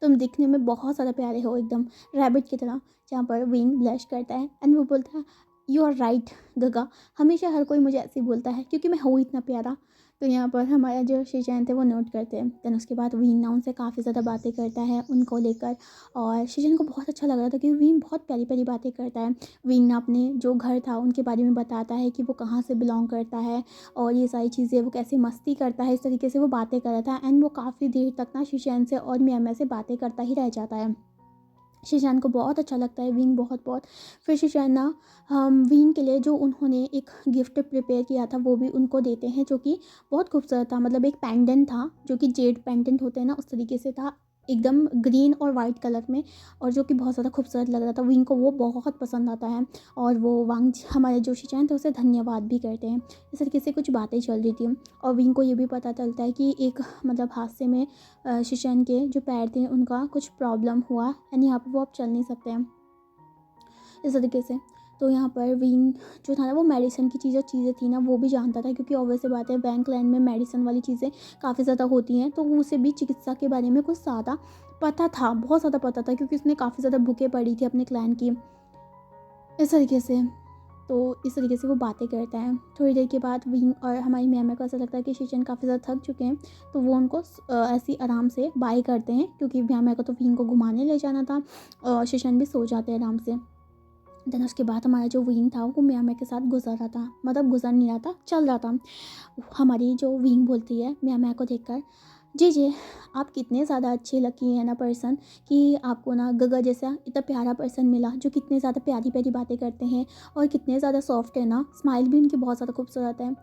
तुम दिखने में बहुत ज़्यादा प्यारे हो एकदम रैबिट की तरह। जहाँ पर विंग ब्लश करता है एंड वो बोलता है यू आर राइट गगा, हमेशा हर कोई मुझे ऐसे ही बोलता है क्योंकि मैं हूँ इतना प्यारा। तो यहाँ पर हमारा जो शिचैन थे वो नोट करते हैं। देन उसके बाद विंग ना उनसे काफ़ी ज़्यादा बातें करता है उनको लेकर, और शिचैन को बहुत अच्छा लग रहा था कि विंग बहुत प्यारी प्यारी बातें करता है। विंग ना अपने जो घर था उनके बारे में बताता है कि वो कहाँ से बिलोंग करता है और ये सारी चीज़ें, वो कैसे मस्ती करता है। इस तरीके से वो बातें कर रहा था एंड वो काफ़ी देर तक ना शिचैन से और मियाँ से बातें करता ही रह जाता है। शिचैन को बहुत अच्छा लगता है विंग बहुत बहुत। फिर शिचैन ना विंग के लिए जो उन्होंने एक गिफ्ट प्रिपेयर किया था वो भी उनको देते हैं, जो कि बहुत खूबसूरत था। मतलब एक पेंडेंट था जो कि जेड पेंडेंट होते हैं ना उस तरीके से था, एकदम ग्रीन और वाइट कलर में, और जो कि बहुत ज़्यादा खूबसूरत लग रहा था। विंग को वो बहुत पसंद आता है और वो वांग हमारे जो शिचैन थे उसे धन्यवाद भी करते हैं। इस तरीके से कुछ बातें चल रही थी और विंग को ये भी पता चलता है कि एक मतलब हादसे में शिचैन के जो पैर थे उनका कुछ प्रॉब्लम हुआ एंड यहाँ पर वो अब चल नहीं सकते हैं इस तरीके से। तो यहाँ पर विंग जो था ना वो मेडिसिन की चीज़ें थी ना वो भी जानता था, क्योंकि ऑब्वियस सी बात है बैंक लैंड में मेडिसिन वाली चीज़ें काफ़ी ज़्यादा होती हैं, तो उसे भी चिकित्सा के बारे में कुछ ज़्यादा पता था, बहुत ज़्यादा पता था, क्योंकि उसने काफ़ी ज़्यादा बुकें पढ़ी थी अपने क्लैन की। इस तरीके से तो इस तरीके से वो बातें करता है। थोड़ी देर के बाद विंग और हमारी मैम को ऐसा लगता है कि शिचैन काफ़ी ज़्यादा थक चुके हैं, तो वो उनको ऐसे ही आराम से बाय करते हैं, क्योंकि मैम को तो विंग को घुमाने ले जाना था और शिचैन भी सो जाते हैं आराम से। देन उसके बाद हमारा जो विंग था वो मियाँ के साथ गुजर रहा था, मतलब गुजर नहीं रहा था, चल रहा था। हमारी जो विंग बोलती है मियाँ को देखकर जी जी, आप कितने ज़्यादा अच्छे लकी हैं ना पर्सन, कि आपको ना गगा जैसा इतना प्यारा पर्सन मिला जो कितने ज़्यादा प्यारी प्यारी बातें करते हैं और कितने ज़्यादा सॉफ्ट है ना, स्माइल भी उनकी बहुत ज़्यादा खूबसूरत है।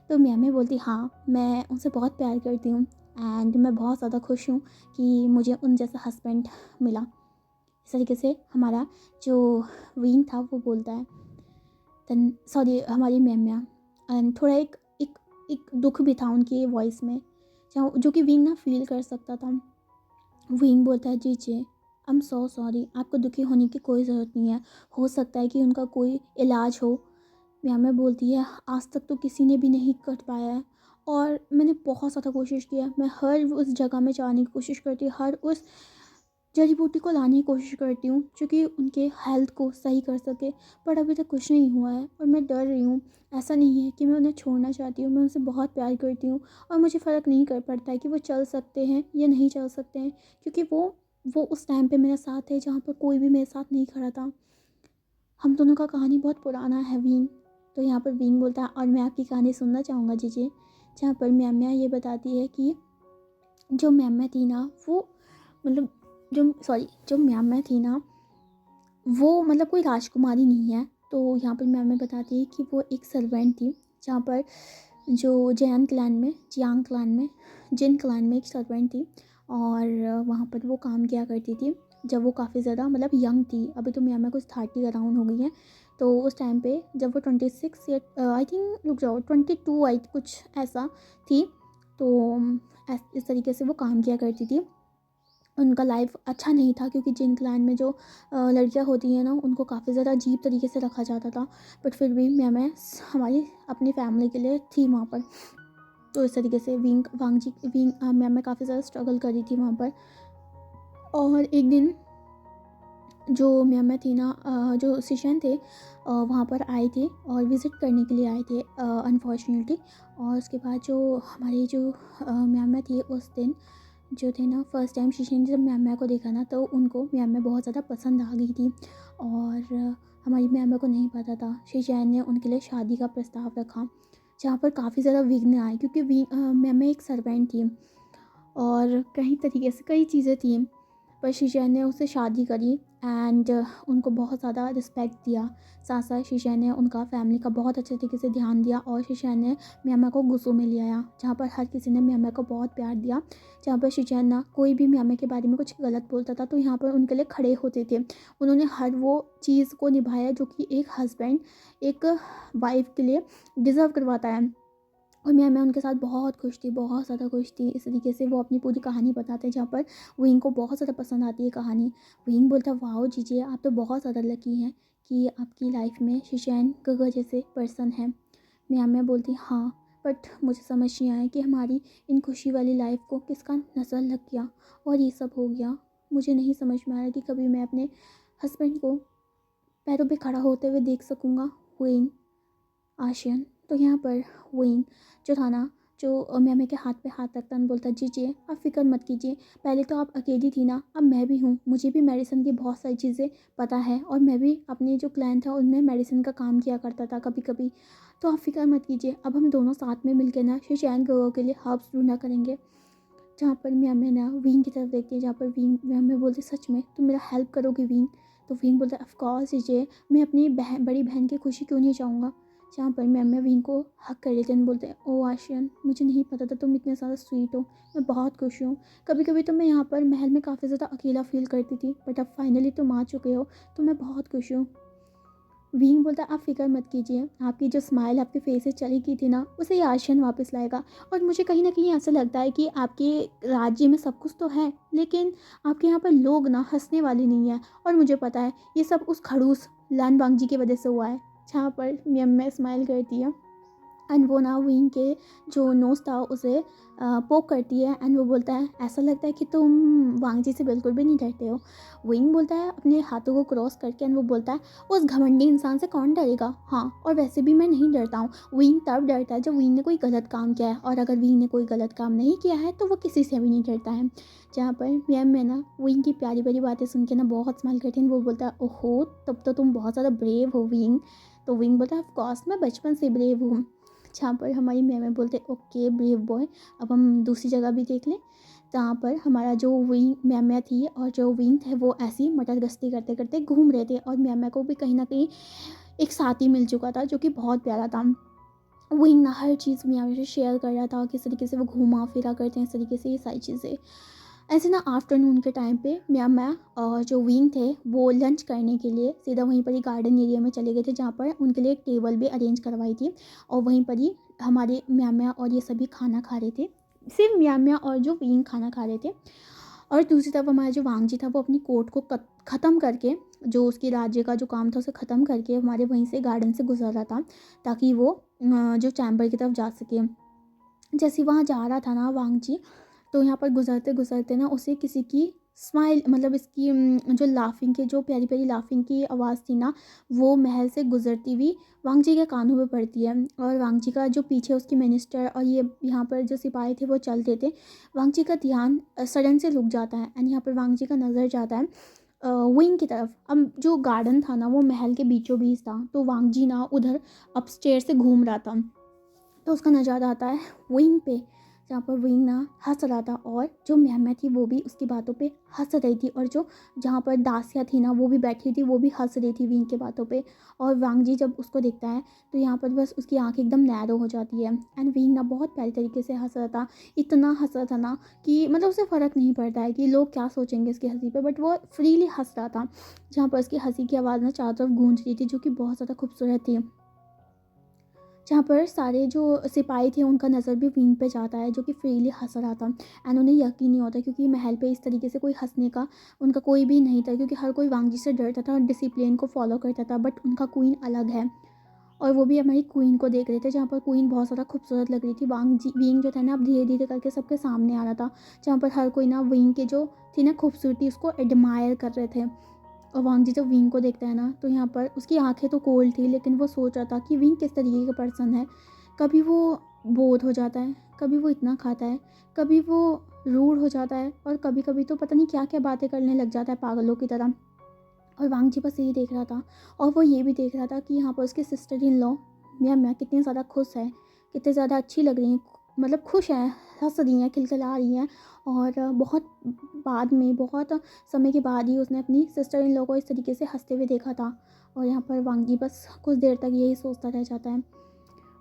तो मियाँ बोलती हाँ मैं उनसे बहुत प्यार करती हूँ एंड मैं बहुत ज़्यादा खुश हूँ कि मुझे उन जैसा हस्बैंड मिला। इस तरीके से हमारा जो विंग था वो बोलता है। देन सॉरी हमारी मैम्या, एंड थोड़ा एक एक एक दुख भी था उनकी वॉइस में, जहाँ जो कि विंग ना फील कर सकता था। विंग बोलता है जी आई एम सो सॉरी, आपको दुखी होने की कोई ज़रूरत नहीं है, हो सकता है कि उनका कोई इलाज हो। म्यामे बोलती है आज तक तो किसी ने भी नहीं कर पाया है, और मैंने बहुत ज़्यादा कोशिश किया, मैं हर उस जगह में जाने की कोशिश करती हूँ, हर उस जड़ी बूटी को लाने की कोशिश करती हूँ क्योंकि उनके हेल्थ को सही कर सके, पर अभी तक कुछ नहीं हुआ है और मैं डर रही हूँ। ऐसा नहीं है कि मैं उन्हें छोड़ना चाहती हूँ, मैं उनसे बहुत प्यार करती हूँ और मुझे फ़र्क नहीं कर पड़ता है कि वो चल सकते हैं या नहीं चल सकते हैं, क्योंकि वो उस टाइम पे मेरे साथ है जहाँ पर कोई भी मेरे साथ नहीं खड़ा था। हम दोनों का कहानी बहुत पुराना है विंग। तो यहाँ पर विंग बोलता है और मैं आपकी कहानी सुनना चाहूँगा जीजे, जहाँ पर म्याम्या ये बताती है कि जो म्याम्या थी ना वो मतलब जो म्याम्या थी ना वो मतलब कोई राजकुमारी नहीं है। तो यहाँ पर म्याम्या बताती है कि वो एक सर्वेंट थी, जहाँ पर जो जिन क्लैन में एक सर्वेंट थी, और वहाँ पर वो काम किया करती थी जब वो काफ़ी ज़्यादा मतलब यंग थी। अभी तो म्याम्या कुछ 30 अराउंड हो गई है, तो उस टाइम पे जब वो 26 या आई थिंक रुक जाओ 22 आई कुछ ऐसा थी, तो इस तरीके से वो काम किया करती थी। उनका लाइफ अच्छा नहीं था क्योंकि जिन क्लैन में जो लड़कियां होती हैं ना उनको काफ़ी ज़्यादा अजीब तरीके से रखा जाता था, बट फिर भी मैं हमारी अपनी फैमिली के लिए थी वहाँ पर। तो इस तरीके से मैं काफ़ी ज़्यादा स्ट्रगल कर रही थी वहाँ पर। और एक दिन जो म्यामा थी ना जो सिशन थे वहाँ पर आए थे और विज़िट करने के लिए आए थे अनफॉर्चुनेटली। और उसके बाद जो हमारी जो म्यामा थी उस दिन जो थे ना फर्स्ट टाइम शीशे ने जब म्यामा को देखा ना तो उनको म्यामा बहुत ज़्यादा पसंद आ गई थी। और हमारी म्यामा को नहीं पता था, शीशैन ने उनके लिए शादी का प्रस्ताव रखा, जहाँ पर काफ़ी ज़्यादा विघ्न आए क्योंकि म्यामा एक सर्वेंट थी और कई तरीके से कई चीज़ें थी, पर शीशैन ने उससे शादी करी एंड उनको बहुत ज़्यादा रिस्पेक्ट दिया। साथ साथ शीशैन ने उनका फैमिली का बहुत अच्छे तरीके से ध्यान दिया और शीशैन ने म्यामा को गुस्सों में ले आया, जहाँ पर हर किसी ने म्यामा को बहुत प्यार दिया। जहाँ पर शीशैन ना कोई भी म्यामा के बारे में कुछ गलत बोलता था तो यहाँ पर उनके लिए खड़े होते थे। उन्होंने हर वो चीज़ को निभाया जो कि एक हस्बैंड एक वाइफ के लिए डिज़र्व करवाता है। और मैं उनके साथ बहुत खुश थी, बहुत ज़्यादा खुश थी। इस तरीके से वो अपनी पूरी कहानी बताते हैं, जहाँ पर विंग को बहुत ज़्यादा पसंद आती है कहानी। विंग बोलता है वाओ जीजे आप तो बहुत ज़्यादा लकी हैं कि आपकी लाइफ में शीशैन गगर जैसे पर्सन है। मैं बोलती हाँ, बट मुझे समझ नहीं आया कि हमारी इन खुशी वाली लाइफ को किसका नज़र लग गया और ये सब हो गया। मुझे नहीं समझ में आ रहा कि कभी मैं अपने हस्बैंड को पैरों पे खड़ा होते हुए देख सकूँगा। विंग आशियन। तो यहाँ पर विंग जो था ना जो मैमे के हाथ पे हाथ रखता है बोलता जी आप फिक्र मत कीजिए, पहले तो आप अकेली थी ना, अब मैं भी हूँ, मुझे भी मेडिसिन की बहुत सारी चीज़ें पता है और मैं भी अपने जो क्लाइंट था उनमें मेडिसिन का काम किया करता था कभी कभी। तो आप फिक्र मत कीजिए, अब हम दोनों साथ में मिलकर ना शेशैन ग्रो के लिए हर्ब्स ढूंढा करेंगे। जहाँ पर मैमे ना विंग की तरफ देखती है, जहाँ पर विंग मैमे बोलती सच में तुम मेरा हेल्प करोगी विंग? तो विंग बोलता है ऑफकोर्स जीजिए, मैं अपनी बड़ी बहन की खुशी क्यों नहीं चाहूँगा। जहाँ पर मैम विंग को हक कर लेते हैं, बोलते हैं ओ आशियन मुझे नहीं पता था तुम इतने ज़्यादा स्वीट हो, मैं बहुत खुश हूँ। कभी कभी तो मैं यहाँ पर महल में काफ़ी ज़्यादा अकेला फील करती थी, बट अब फाइनली तुम आ चुके हो तो मैं बहुत खुश हूँ। विंग बोलता आप फिक्र मत कीजिए, आपकी जो स्माइल आपके फेस से चली गई थी ना उसे ये आशियन वापस लाएगा। और मुझे कहीं ना कहीं ऐसा लगता है कि आपके राज्य में सब कुछ तो है लेकिन आपके यहाँ पर लोग ना हंसने वाले नहीं हैं, और मुझे पता है ये सब उस खड़ूस लान बांगजी की वजह से हुआ है। जहाँ पर म्यम्मे स्माइल करती है एंड वो ना विंग के जो नोज़ था उसे पोक करती है एंड वो बोलता है ऐसा लगता है कि तुम वांगजी से बिल्कुल भी नहीं डरते हो। विंग बोलता है अपने हाथों को क्रॉस करके एंड वो बोलता है उस घमंडी इंसान से कौन डरेगा, हाँ और वैसे भी मैं नहीं डरता हूँ। विंग तब डरता है जब विंग ने कोई गलत काम किया है, और अगर विंग ने कोई गलत काम नहीं किया है तो वो किसी से भी नहीं डरता है। जहाँ पर मैं ना विंग की प्यारी प्यारी बातें सुन के ना बहुत स्माइल करती हूँ। वो बोलता है ओहो तब तो तुम बहुत ज़्यादा ब्रेव हो विंग। तो विंग बोलता है ऑफकोर्स मैं बचपन से ब्रेव हूँ। जहाँ पर हमारी मैम बोलते ओके ब्रेव बॉय, अब हम दूसरी जगह भी देख लें। जहाँ पर हमारा जो विंग मैम थी और जो विंग थे वो ऐसी मटर गश्ती करते करते घूम रहे थे, और मैम को भी कहीं ना कहीं एक साथी मिल चुका था जो कि बहुत प्यारा था। विंग ना हर चीज़ मैम से शेयर कर रहा था, किस तरीके से वो घूमा फिरा करते हैं, इस तरीके से ये सारी चीज़ें। ऐसे ना आफ्टरनून के टाइम पे मैं और जो विंग थे वो लंच करने के लिए सीधा वहीं पर ही गार्डन एरिया में चले गए थे, जहाँ पर उनके लिए एक टेबल भी अरेंज करवाई थी। और वहीं पर ही हमारे म्याम्या और ये सभी खाना खा रहे थे। सिर्फ म्याम्या और जो विंग खाना खा रहे थे। और दूसरी तरफ हमारा जो वांगजी था वो अपनी कोर्ट को ख़त्म करके, जो उसकी राज्य का जो काम था उसे ख़त्म करके हमारे वहीं से गार्डन से गुजर रहा था, ताकि वो जो चैम्बर की तरफ जा सके। जैसे ही वहाँ जा रहा था ना वांगजी, तो यहाँ पर गुजरते गुजरते ना उसे किसी की स्माइल, मतलब इसकी जो लाफिंग की, जो प्यारी प्यारी लाफिंग की आवाज़ थी ना, वो महल से गुजरती हुई वांगजी के कानों में पड़ती है। और वांगजी का जो पीछे उसकी मिनिस्टर और ये यहाँ पर जो सिपाही थे वो चलते थे। वांगजी का ध्यान सडन से रुक जाता है एंड यहाँ पर वांगजी का नज़र जाता है विंग की तरफ। अब जो गार्डन था ना वो महल के बीचों बीच था, तो वांगजी ना उधर अपस्टेयर से घूम रहा था। तो उसका नज़ारा आता है विंग पे, जहाँ पर विंग ना हंस रहा था और जो म्याम्या थी वो भी उसकी बातों पे हंस रही थी। और जो जहाँ पर दासिया थी ना वो भी बैठी थी, वो भी हंस रही थी विंग के बातों पे। और वांगजी जब उसको देखता है तो यहाँ पर बस उसकी आंख एकदम नैरो हो जाती है एंड विंग ना बहुत प्यारी तरीके से हंस रहा था। इतना हंस रहा था ना कि मतलब उसे फ़र्क नहीं पड़ता है कि लोग क्या सोचेंगे इसकी हंसी पे, बट वो फ्रीली हंस रहा था। जहाँ पर उसकी हंसी की आवाज़ ना चारों तरफ गूंज रही थी, जो कि बहुत ज़्यादा खूबसूरत थी। जहाँ पर सारे जो सिपाही थे उनका नज़र भी विंग पे जाता है, जो कि फ्रीली हंस रहा था। एंड उन्हें यकीन नहीं होता, क्योंकि महल पे इस तरीके से कोई हंसने का उनका कोई भी नहीं था, क्योंकि हर कोई वांगजी से डरता था और डिसिप्लिन को फॉलो करता था। बट उनका क्वीन अलग है, और वो भी हमारी क्वीन को देख रहे थे, जहाँ पर क्वीन बहुत ज़्यादा खूबसूरत लग रही थी। वांगजी विंग जो था ना अब धीरे धीरे करके सबके सामने आ रहा था, जहाँ पर हर कोई ना विंग के जो थी ना खूबसूरती उसको एडमायर कर रहे थे। और वांगजी जब विंग को देखता है ना तो यहाँ पर उसकी आंखें तो कोल्ड थी, लेकिन वो सोच रहा था कि विंग किस तरीके का पर्सन है। कभी वो बोर हो जाता है, कभी वो इतना खाता है, कभी वो रूड हो जाता है, और कभी कभी तो पता नहीं क्या क्या बातें करने लग जाता है पागलों की तरह। और वांगजी बस यही देख रहा था, और वो ये भी देख रहा था कि यहाँ पर उसकी सिस्टर इन लॉ म्या कितनी ज़्यादा खुश है, कितनी ज़्यादा अच्छी लग रही हैं, मतलब खुश हैं, हंस रही हैं, खिलखिला रही हैं। और बहुत बाद में, बहुत समय के बाद ही उसने अपनी सिस्टर इन लॉ को इस तरीके से हंसते हुए देखा था। और यहाँ पर वांगजी बस कुछ देर तक यही सोचता रह जाता है।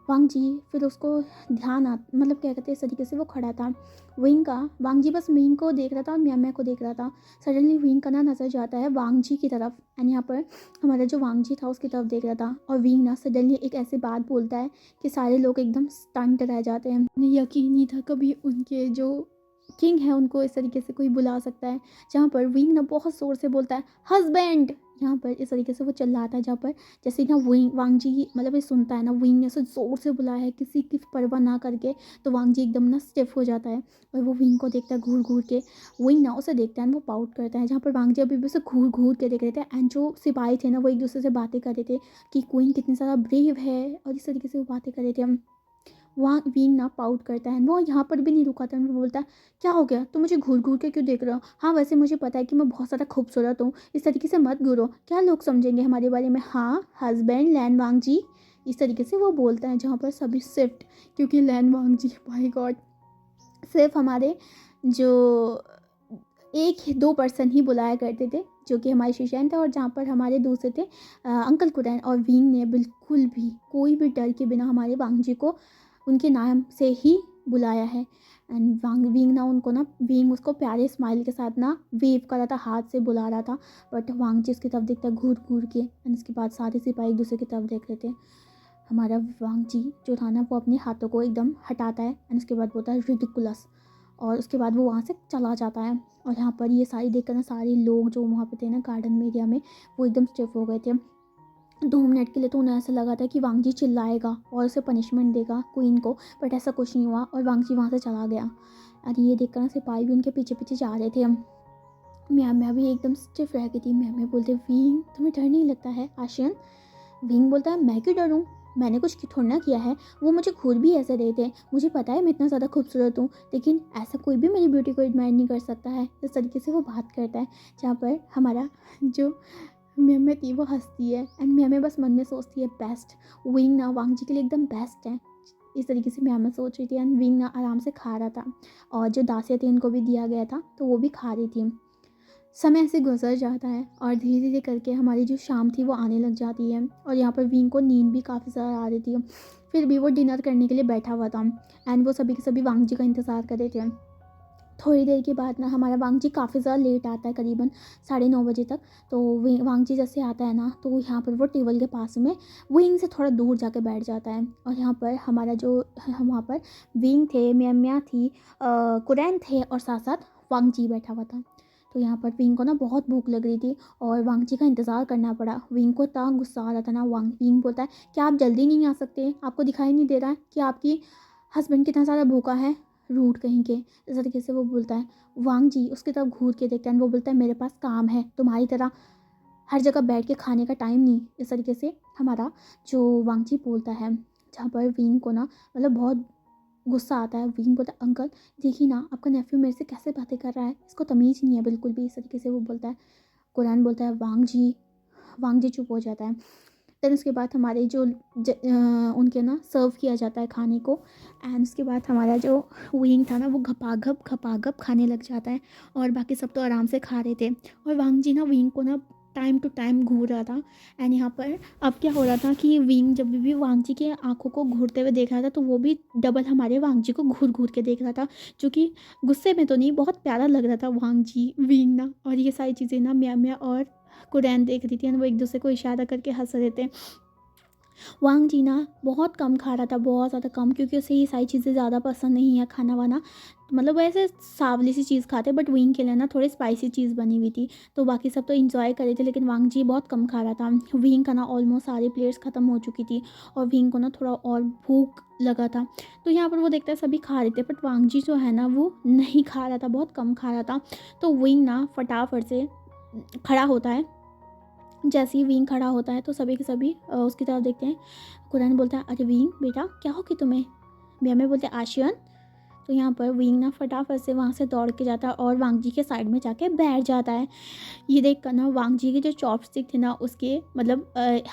वांगजी फिर उसको ध्यान आ, मतलब क्या कहते हैं, इस तरीके से वो खड़ा था विंग का। वांगजी बस विंग को देख रहा था और म्या को देख रहा था। सडनली विंग का ना नज़र जाता है वांगजी की तरफ, एंड यहाँ पर हमारा जो वांगजी था उसकी तरफ देख रहा था। और विंग ना सडनली एक ऐसी बात बोलता है कि सारे लोग एकदम स्टंट रह जाते हैं। उन्हें यकीन नहीं था कभी उनके जो किंग है उनको इस तरीके से कोई बुला सकता है। जहाँ पर विंग ना बहुत ज़ोर से बोलता है हस्बैंड, यहाँ पर इस तरीके से वो चिल्लाता है। जहाँ पर जैसे ना विंग वांगजी मतलब ये सुनता है ना, विंग ने उसे ज़ोर से बुलाया है किसी की परवाह ना करके, तो वांगजी एकदम ना स्टिफ हो जाता है। और वो विंग को देखता है घूर घूर के। विंग ना उसे देखता है और वो पाउट करता है। जहाँ पर वांगजी अभी भी उसे घूर घूर के देख रहे थे, एंड जो सिपाही थे ना वो एक दूसरे से बातें कर रहे थे कि क्वीन कितनी ज़्यादा ब्रेव है, और इस तरीके से वो बातें कर रहे थे। वहाँ विंग ना पाउट करता है, वो यहाँ पर भी नहीं रुका था। वो बोलता है क्या हो गया, तुम मुझे घूर घूर के क्यों देख रहे हो? हाँ वैसे मुझे पता है कि मैं बहुत ज़्यादा खूबसूरत हूँ, इस तरीके से मत घूरो, क्या लोग समझेंगे हमारे बारे में? हाँ हस्बैंड लैन वांग जी, इस तरीके से वो बोलता है। जहाँ पर सभी शिफ्ट, क्योंकि लैन वांग जी बाय गॉड सिर्फ हमारे जो एक ही दो पर्सन ही बुलाया करते थे, जो कि हमारे शिशैन थे, और जहाँ पर हमारे दूसरे थे अंकल कुरैन। और विंग ने बिल्कुल भी कोई भी डर के बिना हमारे वांगजी को उनके नाम से ही बुलाया है। एंड विंग ना उनको ना, विंग उसको प्यारे स्माइल के साथ ना वेव कर रहा था, हाथ से बुला रहा था। बट वांगजी उसकी तरफ देखता है घूर घूर के, एंड उसके बाद सारे सिपाही एक दूसरे की तरफ देख रहे थे। हमारा वांगजी जो था ना वो अपने हाथों को एकदम हटाता है, एंड उसके बाद बोलता है रिडिकुलस, और उसके बाद वो वहाँ से चला जाता है। और यहाँ पर ये सारी देखकर ना सारे लोग जो वहाँ पे थे ना गार्डन एरिया में, वो एकदम स्टिफ हो गए थे। 2 मिनट के लिए तो उन्हें ऐसा लगा था कि वांगजी चिल्लाएगा और उसे पनिशमेंट देगा क्वीन को, बट ऐसा कुछ नहीं हुआ और वांगजी वहाँ से चला गया। और ये देखकर ना सिपाही भी उनके पीछे पीछे जा रहे थे। म्या भी एकदम स्टिफ रह गई थी। म्या बोलते विंग तुम्हें डर नहीं लगता है आशियन? विंग बोलता है मैं क्यों डरूं, मैंने कुछ थोड़ा ना किया है, वो मुझे खुद भी ऐसे रहे थे, मुझे पता है मैं इतना ज़्यादा खूबसूरत हूँ, लेकिन ऐसा कोई भी मेरी ब्यूटी को एडमायर नहीं कर सकता है। इस तरीके से वो बात करता है। जहाँ पर हमारा जो म्या थी वो हंसती है, एंड म्या बस मन में सोचती है बेस्ट, विंग ना वांगजी के लिए एकदम बेस्ट है। इस तरीके से म्या सोच रही थी, एंड विंग ना आराम से खा रहा था, और जो दासियाँ थी उनको भी दिया गया था तो वो भी खा रही थी। समय ऐसे गुजर जाता है और धीरे धीरे करके हमारी जो शाम थी वो आने लग जाती है। और यहाँ पर विंग को नींद भी काफ़ी ज़्यादा आ रही थी, फिर भी वो डिनर करने के लिए बैठा हुआ था, एंड वो सभी के सभी वांगजी का इंतज़ार कर रहे थे। थोड़ी देर के बाद ना हमारा वांगजी काफ़ी ज़्यादा लेट आता है, करीबन 9:30 तक। तो वांगजी जैसे आता है ना, तो यहाँ पर वो टेबल के पास में विंग से थोड़ा दूर जाके बैठ जाता है। और यहाँ पर हमारा जो हम वहाँ पर विंग थे, म्या थी, कुरैन थे और साथ साथ वांगजी बैठा हुआ था। तो यहाँ पर विंग को ना बहुत भूख लग रही थी और वांगजी का इंतज़ार करना पड़ा। विंग को इतना गुस्सा आ रहा था ना, विंग बोलता है क्या आप जल्दी नहीं आ सकते, आपको दिखाई नहीं दे रहा है कि आपकी हस्बैंड कितना ज़्यादा भूखा है, रूठ कहीं के, इस तरीके से वो बोलता है। वांगजी उसकी तरफ घूर के देखता है, वो बोलता है मेरे पास काम है, तुम्हारी तरह हर जगह बैठ के खाने का टाइम नहीं। इस तरीके से हमारा जो वांगजी बोलता है, जहाँ पर विंग को ना मतलब बहुत गुस्सा आता है। विंग बोलता है अंकल देखिए ना, आपका नेफ्यू मेरे से कैसे बातें कर रहा है, इसको तमीज़ नहीं है बिल्कुल भी, इस तरीके से वो बोलता है। कुरान बोलता है वांगजी चुप हो जाता है। देन उसके बाद हमारे जो उनके ना सर्व किया जाता है खाने को। एंड उसके बाद हमारा जो विंग था ना, वो घपाघप खाने लग जाता है और बाकी सब तो आराम से खा रहे थे। और वांगजी ना विंग को ना टाइम टू टाइम घूर रहा था। एंड यहाँ पर अब क्या हो रहा था कि विंग जब भी वांगजी के आंखों को घूरते हुए देख रहा था, तो वो भी डबल हमारे वांगजी को घूर घूर के देख रहा था, जो कि गुस्से में तो नहीं, बहुत प्यारा लग रहा था वांगजी विंग ना। और ये सारी चीज़ें ना म्या और कुरैन देख रही थी, वो एक दूसरे को इशारा करके हंस रहे थे। वांगजी ना बहुत कम खा रहा था, बहुत ज़्यादा कम, क्योंकि उसे ये सारी चीज़ें ज़्यादा पसंद नहीं है खाना वाना। मतलब वैसे सावली सी चीज़ खाते, बट विंग के लिए ना थोड़ी स्पाइसी चीज़ बनी हुई थी, तो बाकी सब तो इंजॉय कर रहे थे, लेकिन वांगजी बहुत कम खा रहा था। विंग का ना ऑलमोस्ट सारी प्लेट्स ख़त्म हो चुकी थी और विंग को ना थोड़ा और भूख लगा था। तो यहाँ पर वो देखता है सभी खा रहे थे, बट वांगजी जो है ना वो नहीं खा रहा था, बहुत कम खा रहा था। तो विंग ना फटाफट से खड़ा होता है। जैसे ही विंग खड़ा होता है तो सभी के सभी उसकी तरफ देखते हैं। कुरान बोलता है अरे विंग बेटा क्या हो कि तुम्हें। में बोलते हैं आशियन। तो यहाँ पर विंग ना फटाफट से वहाँ से दौड़ के जाता है और वांगजी के साइड में जाके बैठ जाता है। ये देख कर ना वांगजी की जो चॉपस्टिक थी ना, उसके मतलब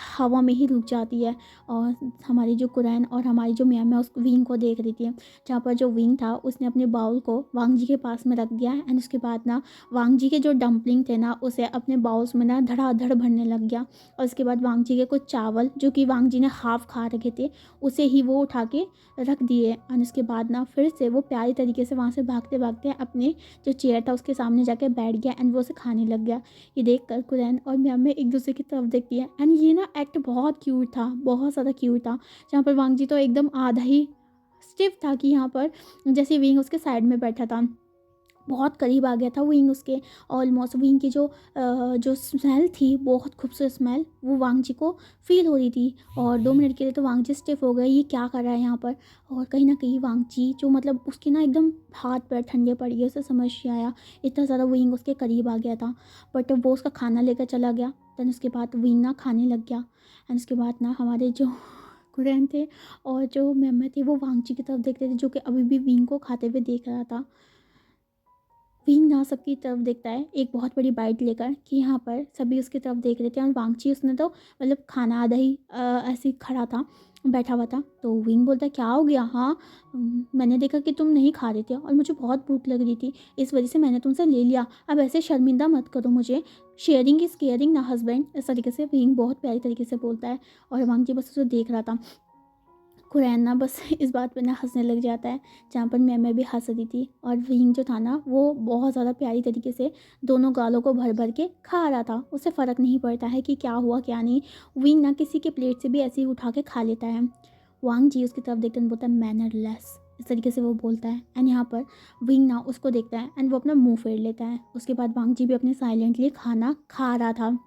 हवा में ही रुक जाती है। और हमारी जो कुरैन और हमारी जो मियाँ उस विंग को देख रही थी। जहाँ पर जो विंग था उसने अपने बाउल को वांगजी के पास में रख दिया। एंड उसके बाद ना वांगजी के जो डम्पलिंग थे ना, उसे अपने बाउल्स में ना धड़ाधड़ भरने लग गया। और उसके बाद वांगजी के कुछ चावल जो कि वांगजी ने हाफ खा रखे थे, उसे ही वो उठा के रख दिए। और उसके बाद ना फिर से वो प्यारी तरीके से वहाँ से भागते भागते अपने जो चेयर था उसके सामने जाके बैठ गया एंड वो उसे खाने लग गया। ये देख कर कुरैन और मियाँ एक दूसरे की तरफ देखती है। एंड ये ना एक्ट बहुत क्यूट था, बहुत ज़्यादा क्यूट था, जहाँ पर वांगजी तो एकदम आधा ही स्टिफ था कि यहाँ पर जैसे विंग उसके साइड में बैठा था, बहुत करीब आ गया था विंग उसके। ऑलमोस्ट विंग की जो स्मेल थी, बहुत खूबसूरत स्मेल, वो वांगजी को फील हो रही थी। और 2 मिनट के लिए तो वांगजी स्टिफ हो गया, ये क्या कर रहा है यहाँ पर। और कहीं ना कहीं वांगजी जो मतलब उसकी ना एकदम हाथ पैर ठंडे पड़ गए, उसे समझ नहीं आया, इतना ज़्यादा विंग उसके करीब आ गया था। बट वो उसका खाना लेकर चला गया। दैन उसके बाद विंग ना खाने लग गया। एंड उसके बाद ना हमारे जो कुरैन थे और जो मेम्मे थी वो वांगजी की तरफ देखते थे, जो कि अभी भी विंग को खाते हुए देख रहा था। विंग ना सबकी तरफ देखता है एक बहुत बड़ी बाइट लेकर कि यहाँ पर सभी उसकी तरफ देख रहे थे। और वांगची उसने तो मतलब खाना आधा ही ऐसे ही खड़ा था, बैठा हुआ था। तो विंग बोलता है क्या हो गया। हाँ मैंने देखा कि तुम नहीं खा रहे थे और मुझे बहुत भूख लग रही थी, इस वजह से मैंने तुमसे ले लिया, अब ऐसे शर्मिंदा मत करो मुझे, शेयरिंग इज़ केयरिंग ना हस्बैंड। इस तरीके से विंग बहुत प्यारी तरीके से बोलता है। और वांगची बस उसे देख रहा था। कुरैन ना बस इस बात पे ना हंसने लग जाता है, जहाँ पर मैं भी हंस रही थी। और विंग जो था ना वो बहुत ज़्यादा प्यारी तरीके से दोनों गालों को भर भर के खा रहा था, उसे फ़र्क नहीं पड़ता है कि क्या हुआ क्या नहीं। विंग ना किसी के प्लेट से भी ऐसे ही उठा के खा लेता है। वांग जी उसकी तरफ देखते बोलता है मैनरलेस, इस तरीके से वो बोलता है। एंड यहाँ पर विंग ना उसको देखता है एंड वो अपना मुंह फेर लेता है। उसके बाद वांग जी भी अपने साइलेंटली खाना खा रहा था।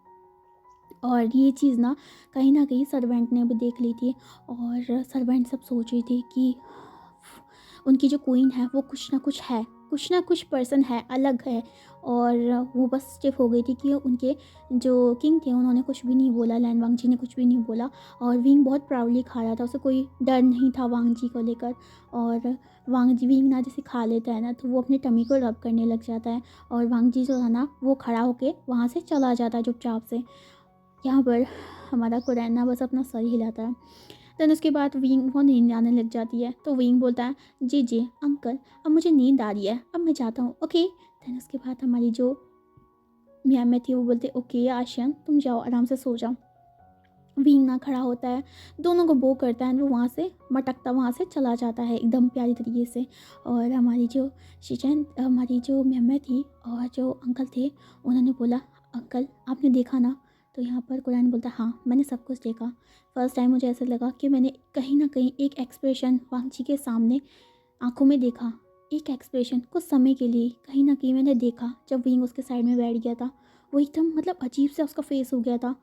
और ये चीज़ ना कहीं सर्वेंट ने भी देख ली थी। और सर्वेंट सब सोच रही थी कि उनकी जो क्वीन है वो कुछ ना कुछ पर्सन है, अलग है। और वो बस स्टिफ हो गई थी कि उनके जो किंग थे उन्होंने कुछ भी नहीं बोला, लैन वांगजी ने कुछ भी नहीं बोला। और विंग बहुत प्राउडली खा रहा था, उसे कोई डर नहीं था वांगजी को लेकर। और वांगजी विंग ना जैसे खा लेता है ना, तो वो अपने टमी को रब करने लग जाता है। और वांगजी जो था ना वो खड़ा होके वहाँ से चला जाता है चुपचाप से। यहाँ पर हमारा कुरैन बस अपना सर हिलाता है। देन उसके बाद विंग को नींद आने लग जाती है। तो विंग बोलता है जी जी अंकल, अब मुझे नींद आ रही है, अब मैं जाता हूँ, ओके। देन उसके बाद हमारी जो मियाँ में थी वो बोलते ओके आशियन तुम जाओ आराम से सो जाओ। विंग ना खड़ा होता है, दोनों को बो करता है, वो वहाँ से मटकता वहाँ से चला जाता है एकदम प्यारी तरीके से। और हमारी जो शिचन हमारी जो मेम्मे थी और जो अंकल थे, उन्होंने बोला अंकल आपने देखा ना? तो यहाँ पर कुरान बोलता हाँ मैंने सब कुछ देखा। फर्स्ट टाइम मुझे ऐसा लगा कि मैंने कहीं ना कहीं एक एक्सप्रेशन वांग जी के सामने आंखों में देखा, एक एक्सप्रेशन कुछ समय के लिए कहीं ना कहीं मैंने देखा। जब विंग उसके साइड में बैठ गया था, वो एकदम मतलब अजीब से उसका फेस हो गया था।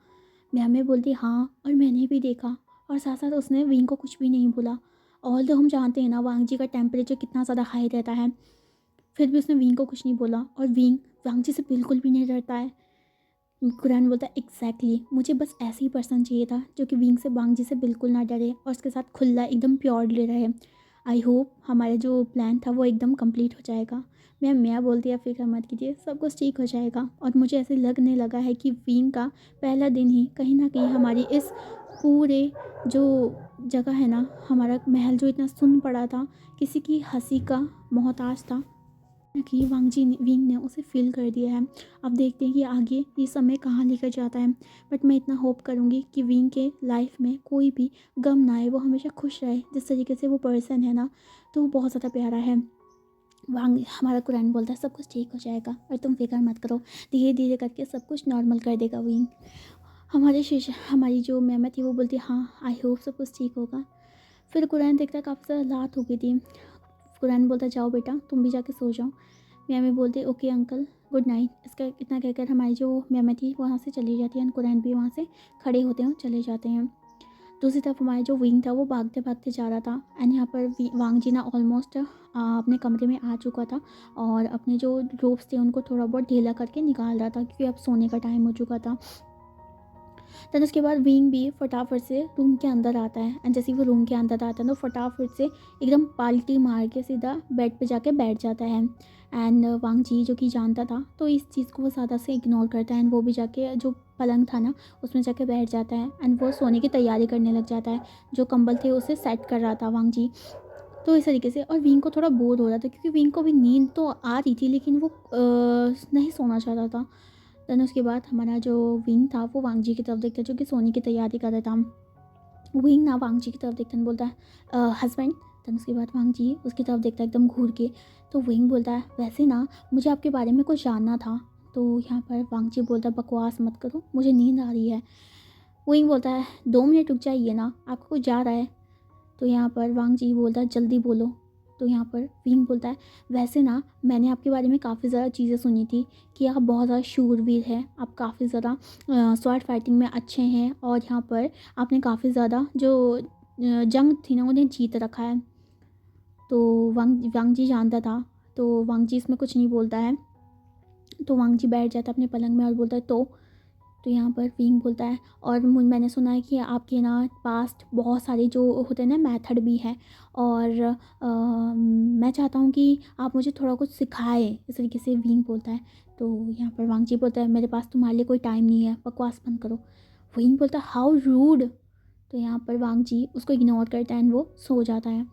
मैं हमें बोलती हाँ और मैंने भी देखा, और साथ साथ उसने विंग को कुछ भी नहीं बोला। ऑल तो हम जानते हैं ना वांग जी का टेम्परेचर कितना ज़्यादा हाई रहता है, फिर भी उसने विंग को कुछ नहीं बोला। और विंग वांग जी से बिल्कुल भी नहीं डरता है। कुरान बोलता है एग्जैक्टली मुझे बस ऐसे ही पर्सन चाहिए था जो कि विंग से वांग जी से बिल्कुल ना डरे और उसके साथ खुला एकदम प्योरली रहे। आई होप हमारा जो प्लान था वो एकदम कंप्लीट हो जाएगा। मैं बोलती है फिक्र मत कीजिए, सब कुछ ठीक हो जाएगा। और मुझे ऐसे लगने लगा है कि विंग का पहला दिन ही कहीं ना कहीं हमारी इस पूरे जो जगह है ना, हमारा महल जो इतना सुन पड़ा था, किसी की हंसी का मोहताज था कि विंग ने उसे फील कर दिया है। अब देखते हैं कि आगे ये समय कहाँ लेकर जाता है। बट मैं इतना होप करूँगी कि विंग के लाइफ में कोई भी गम ना आए, वो हमेशा खुश रहे। जिस तरीके से वो पर्सन है ना, तो वो बहुत ज़्यादा प्यारा है। वांग हमारा कुरान बोलता है सब कुछ ठीक हो जाएगा और तुम फिक्र मत करो, धीरे धीरे करके सब कुछ नॉर्मल कर देगा विंग। हमारी जो मेमत थी वो बोलती हाँ आई होप सब कुछ ठीक होगा। फिर कुरान देखता है काफ़ी ज़्यादा रात हो गई थी। कुरान बोलता जाओ बेटा तुम भी जाके सो जाओ। मैं बोलती ओके अंकल गुड नाइट। इसका इतना कहकर हमारी जो मेमत थी वहाँ से चली जाती है, कुरान भी वहाँ से खड़े होते हैं और चले जाते हैं। दूसरी तरफ हमारा जो विंग था वो भागते भागते जा रहा था। एंड यहाँ पर वांग जी ना ऑलमोस्ट अपने कमरे में आ चुका था और अपने जो रोप्स थे उनको थोड़ा बहुत ढीला करके निकाल रहा था क्योंकि अब सोने का टाइम हो चुका था। देन उसके बाद विंग भी फटाफट से रूम के अंदर आता है। एंड जैसे ही वो रूम के अंदर आता है तो फटाफट से एकदम पाल्टी मार के सीधा बेड पे जाके बैठ जाता है। एंड वांग जी जो कि जानता था तो इस चीज़ को वो ज़्यादा से इग्नोर करता है। एंड वो भी जाके जो पलंग था ना उसमें जाके बैठ जाता है एंड वो सोने की तैयारी करने लग जाता है। जो कंबल थे उसे सेट कर रहा था वांग जी। तो इस तरीके से, और विंग को थोड़ा बोर हो रहा था क्योंकि विंग को भी नींद तो आ रही थी लेकिन वो नहीं सोना चाहता था। देन उसके बाद हमारा जो विंग था वो वांग जी की तरफ देखता है जो कि सोने की तैयारी कर रहा था। विंग ना वांग जी की तरफ देखता है बोलता है हस्बैंड। देन उसके बाद वांग जी उसकी तरफ देखता है एकदम घूर के। तो विंग बोलता है वैसे ना मुझे आपके बारे में कुछ जानना था। तो यहाँ पर वांग जी बोलता है बकवास मत करो मुझे नींद आ रही है। विंग बोलता है 2 मिनट रुक जाइए ना, आपको कुछ जा रहा है? तो यहाँ पर वांग जी बोलता है जल्दी बोलो। तो यहाँ पर विंग बोलता है वैसे ना मैंने आपके बारे में काफ़ी ज़्यादा चीज़ें सुनी थी कि आप बहुत ज़्यादा शूरवीर हैं, आप काफ़ी ज़्यादा स्वॉर्ड फाइटिंग में अच्छे हैं और यहाँ पर आपने काफ़ी ज़्यादा जो जंग थी ना उन्हें जीत रखा है। तो वांग वांग जी जानता था। तो वांग जी इसमें कुछ नहीं बोलता है। तो वांग जी बैठ जाता है अपने पलंग में और बोलता है तो यहाँ पर विंग बोलता है और मैंने सुना है कि आपके ना पास्ट बहुत सारे जो होते हैं ना मेथड भी हैं और मैं चाहता हूँ कि आप मुझे थोड़ा कुछ सिखाएं, इस तरीके से विंग बोलता है। तो यहाँ पर वांग जी बोलता है मेरे पास तुम्हारे लिए कोई टाइम नहीं है, बकवास बंद करो। विंग बोलता है हाउ रूड। तो यहाँ पर वांग जी उसको इग्नोर करता है एंड वो सो जाता है।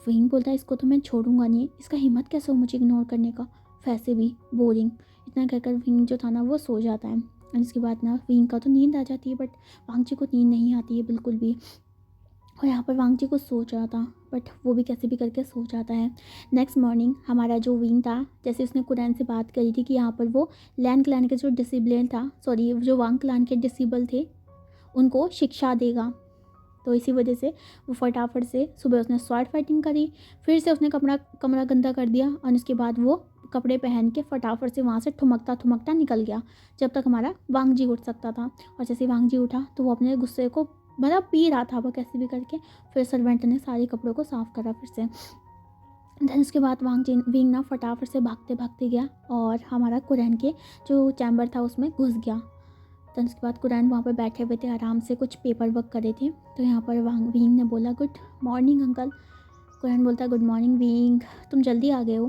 विंग बोलता है इसको तो मैं छोड़ूंगा नहीं, इसका हिम्मत कैसे हो मुझे इग्नोर करने का, वैसे भी बोरिंग। इतना कहकर विंग जो था ना वो सो जाता है। और इसके बाद ना विंग का तो नींद आ जाती है बट वांग जी को नींद नहीं आती है बिल्कुल भी। और यहाँ पर वांग जी को सोच रहा था बट वो भी कैसे भी करके सो जाता है। नेक्स्ट मॉर्निंग हमारा जो विंग था जैसे उसने कुरैन से बात करी थी कि यहाँ पर वो लैन क्लैन के जो डिसिबल था, सॉरी जो वांग क्लैन के डिसिबल थे उनको शिक्षा देगा। तो इसी वजह से वो फटाफट से सुबह उसने स्वॉर्ड फाइटिंग करी, फिर से उसने कमरा कमरा गंदा कर दिया और उसके बाद वो कपड़े पहन के फटाफट से वहाँ से ठुमकता ठुमकता निकल गया जब तक हमारा वांग जी उठ सकता था। और जैसे वांग जी उठा तो वो अपने गुस्से को मतलब पी रहा था वो कैसे भी करके। फिर सर्वेंट ने सारे कपड़ों को साफ़ करा फिर से। देन उसके बाद विंग ना फटाफट से भागते भागते गया और हमारा कुरैन के जो चैम्बर था उसमें घुस गया। तो उसके बाद कुरैन वहाँ पर बैठे हुए थे आराम से कुछ पेपर वर्क कर रहे थे। तो यहाँ पर विंग ने बोला गुड मॉर्निंग अंकल। कुरैन बोलता है गुड मॉर्निंग विंग, तुम जल्दी आ गए हो।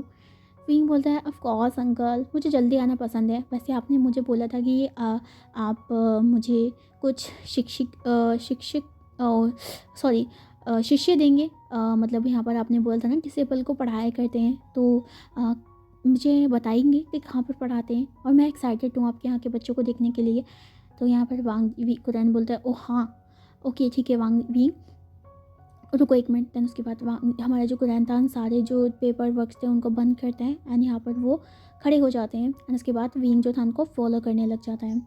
विंग बोलता है ऑफ कोर्स अंकल मुझे जल्दी आना पसंद है, वैसे आपने मुझे बोला था कि आप मुझे कुछ शिक्षक सॉरी शिष्य देंगे। मतलब यहाँ पर आपने बोला था ना डिसेबल को पढ़ाया करते हैं, तो मुझे बताएंगे कि कहाँ पर पढ़ाते हैं और मैं एक्साइटेड हूँ आपके यहाँ के बच्चों को देखने के लिए। तो यहाँ पर कुरैन बोलता है ओह हाँ ओके ठीक है वांग वी, रुको एक मिनट। देन उसके बाद हमारा जो कुरैन था सारे जो पेपर वर्क थे उनको बंद करते हैं एंड यहाँ पर वो खड़े हो जाते हैं एंड उसके बाद विंग जो था उनको फॉलो करने लग जाता है।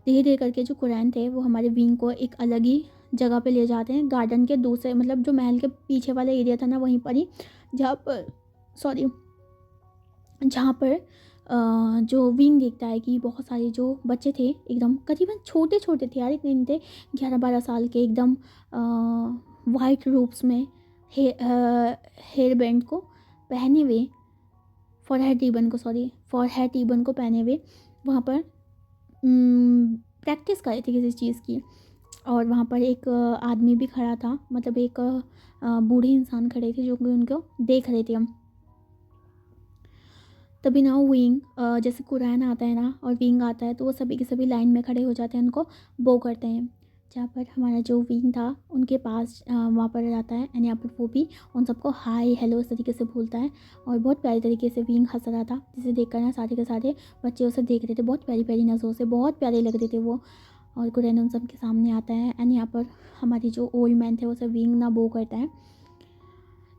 धीरे धीरे करके जो कुरैन थे वो हमारे विंग को एक अलग ही जगह पे ले जाते हैं, गार्डन के दूसरे मतलब जो महल के पीछे वाला एरिया था ना वहीं पर ही, जहाँ पर सॉरी जहाँ पर जो विंग देखता है कि बहुत सारे जो बच्चे थे एकदम करीबन छोटे छोटे थे यार, इतने नहीं थे, 11-12 साल के, एकदम वाइट रूप्स में हेयर बैंड को पहने हुए, फॉरहेड रिबन को पहने हुए वहाँ पर प्रैक्टिस कर रहे थे किसी चीज़ की। और वहाँ पर एक आदमी भी खड़ा था, मतलब एक बूढ़े इंसान खड़े थे जो कि उनको देख रहे थे हम। तभी ना विंग जैसे कुरैन आता है ना और विंग आता है तो वो सभी के सभी लाइन में खड़े हो जाते हैं, उनको बो करते हैं। जहाँ पर हमारा जो विंग था उनके पास वहाँ पर जाता है एंड यहाँ पर वो भी उन सबको हाय हेलो इस तरीके से बोलता है और बहुत प्यारी तरीके से विंग हंस रहा था, जिसे देखकर ना सारे के सारे बच्चे उसे देख रहे थे बहुत प्यारी प्यारी नज़रों से, बहुत प्यारे लग रहे थे वो। और कुरैन उन सब के सामने आता है एंड यहाँ पर हमारी जो ओल्ड मैन थे उसे विंग ना बो करता है।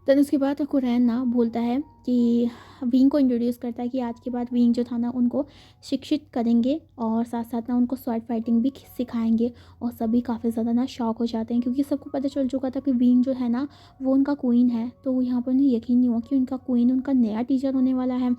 देन उसके बाद कुरैन ना बोलता है कि विंग को इंट्रोड्यूस करता है कि आज के बाद विंग जो था ना उनको शिक्षित करेंगे और साथ साथ ना उनको स्वॉर्ड फाइटिंग भी सिखाएंगे। और सभी काफ़ी ज़्यादा ना शॉक हो जाते हैं क्योंकि सबको पता चल चुका था कि विंग जो है ना वो उनका क्वीन है, तो यहाँ पर उन्हें यकीन नहीं हुआ कि उनका क्वीन उनका नया टीचर होने वाला है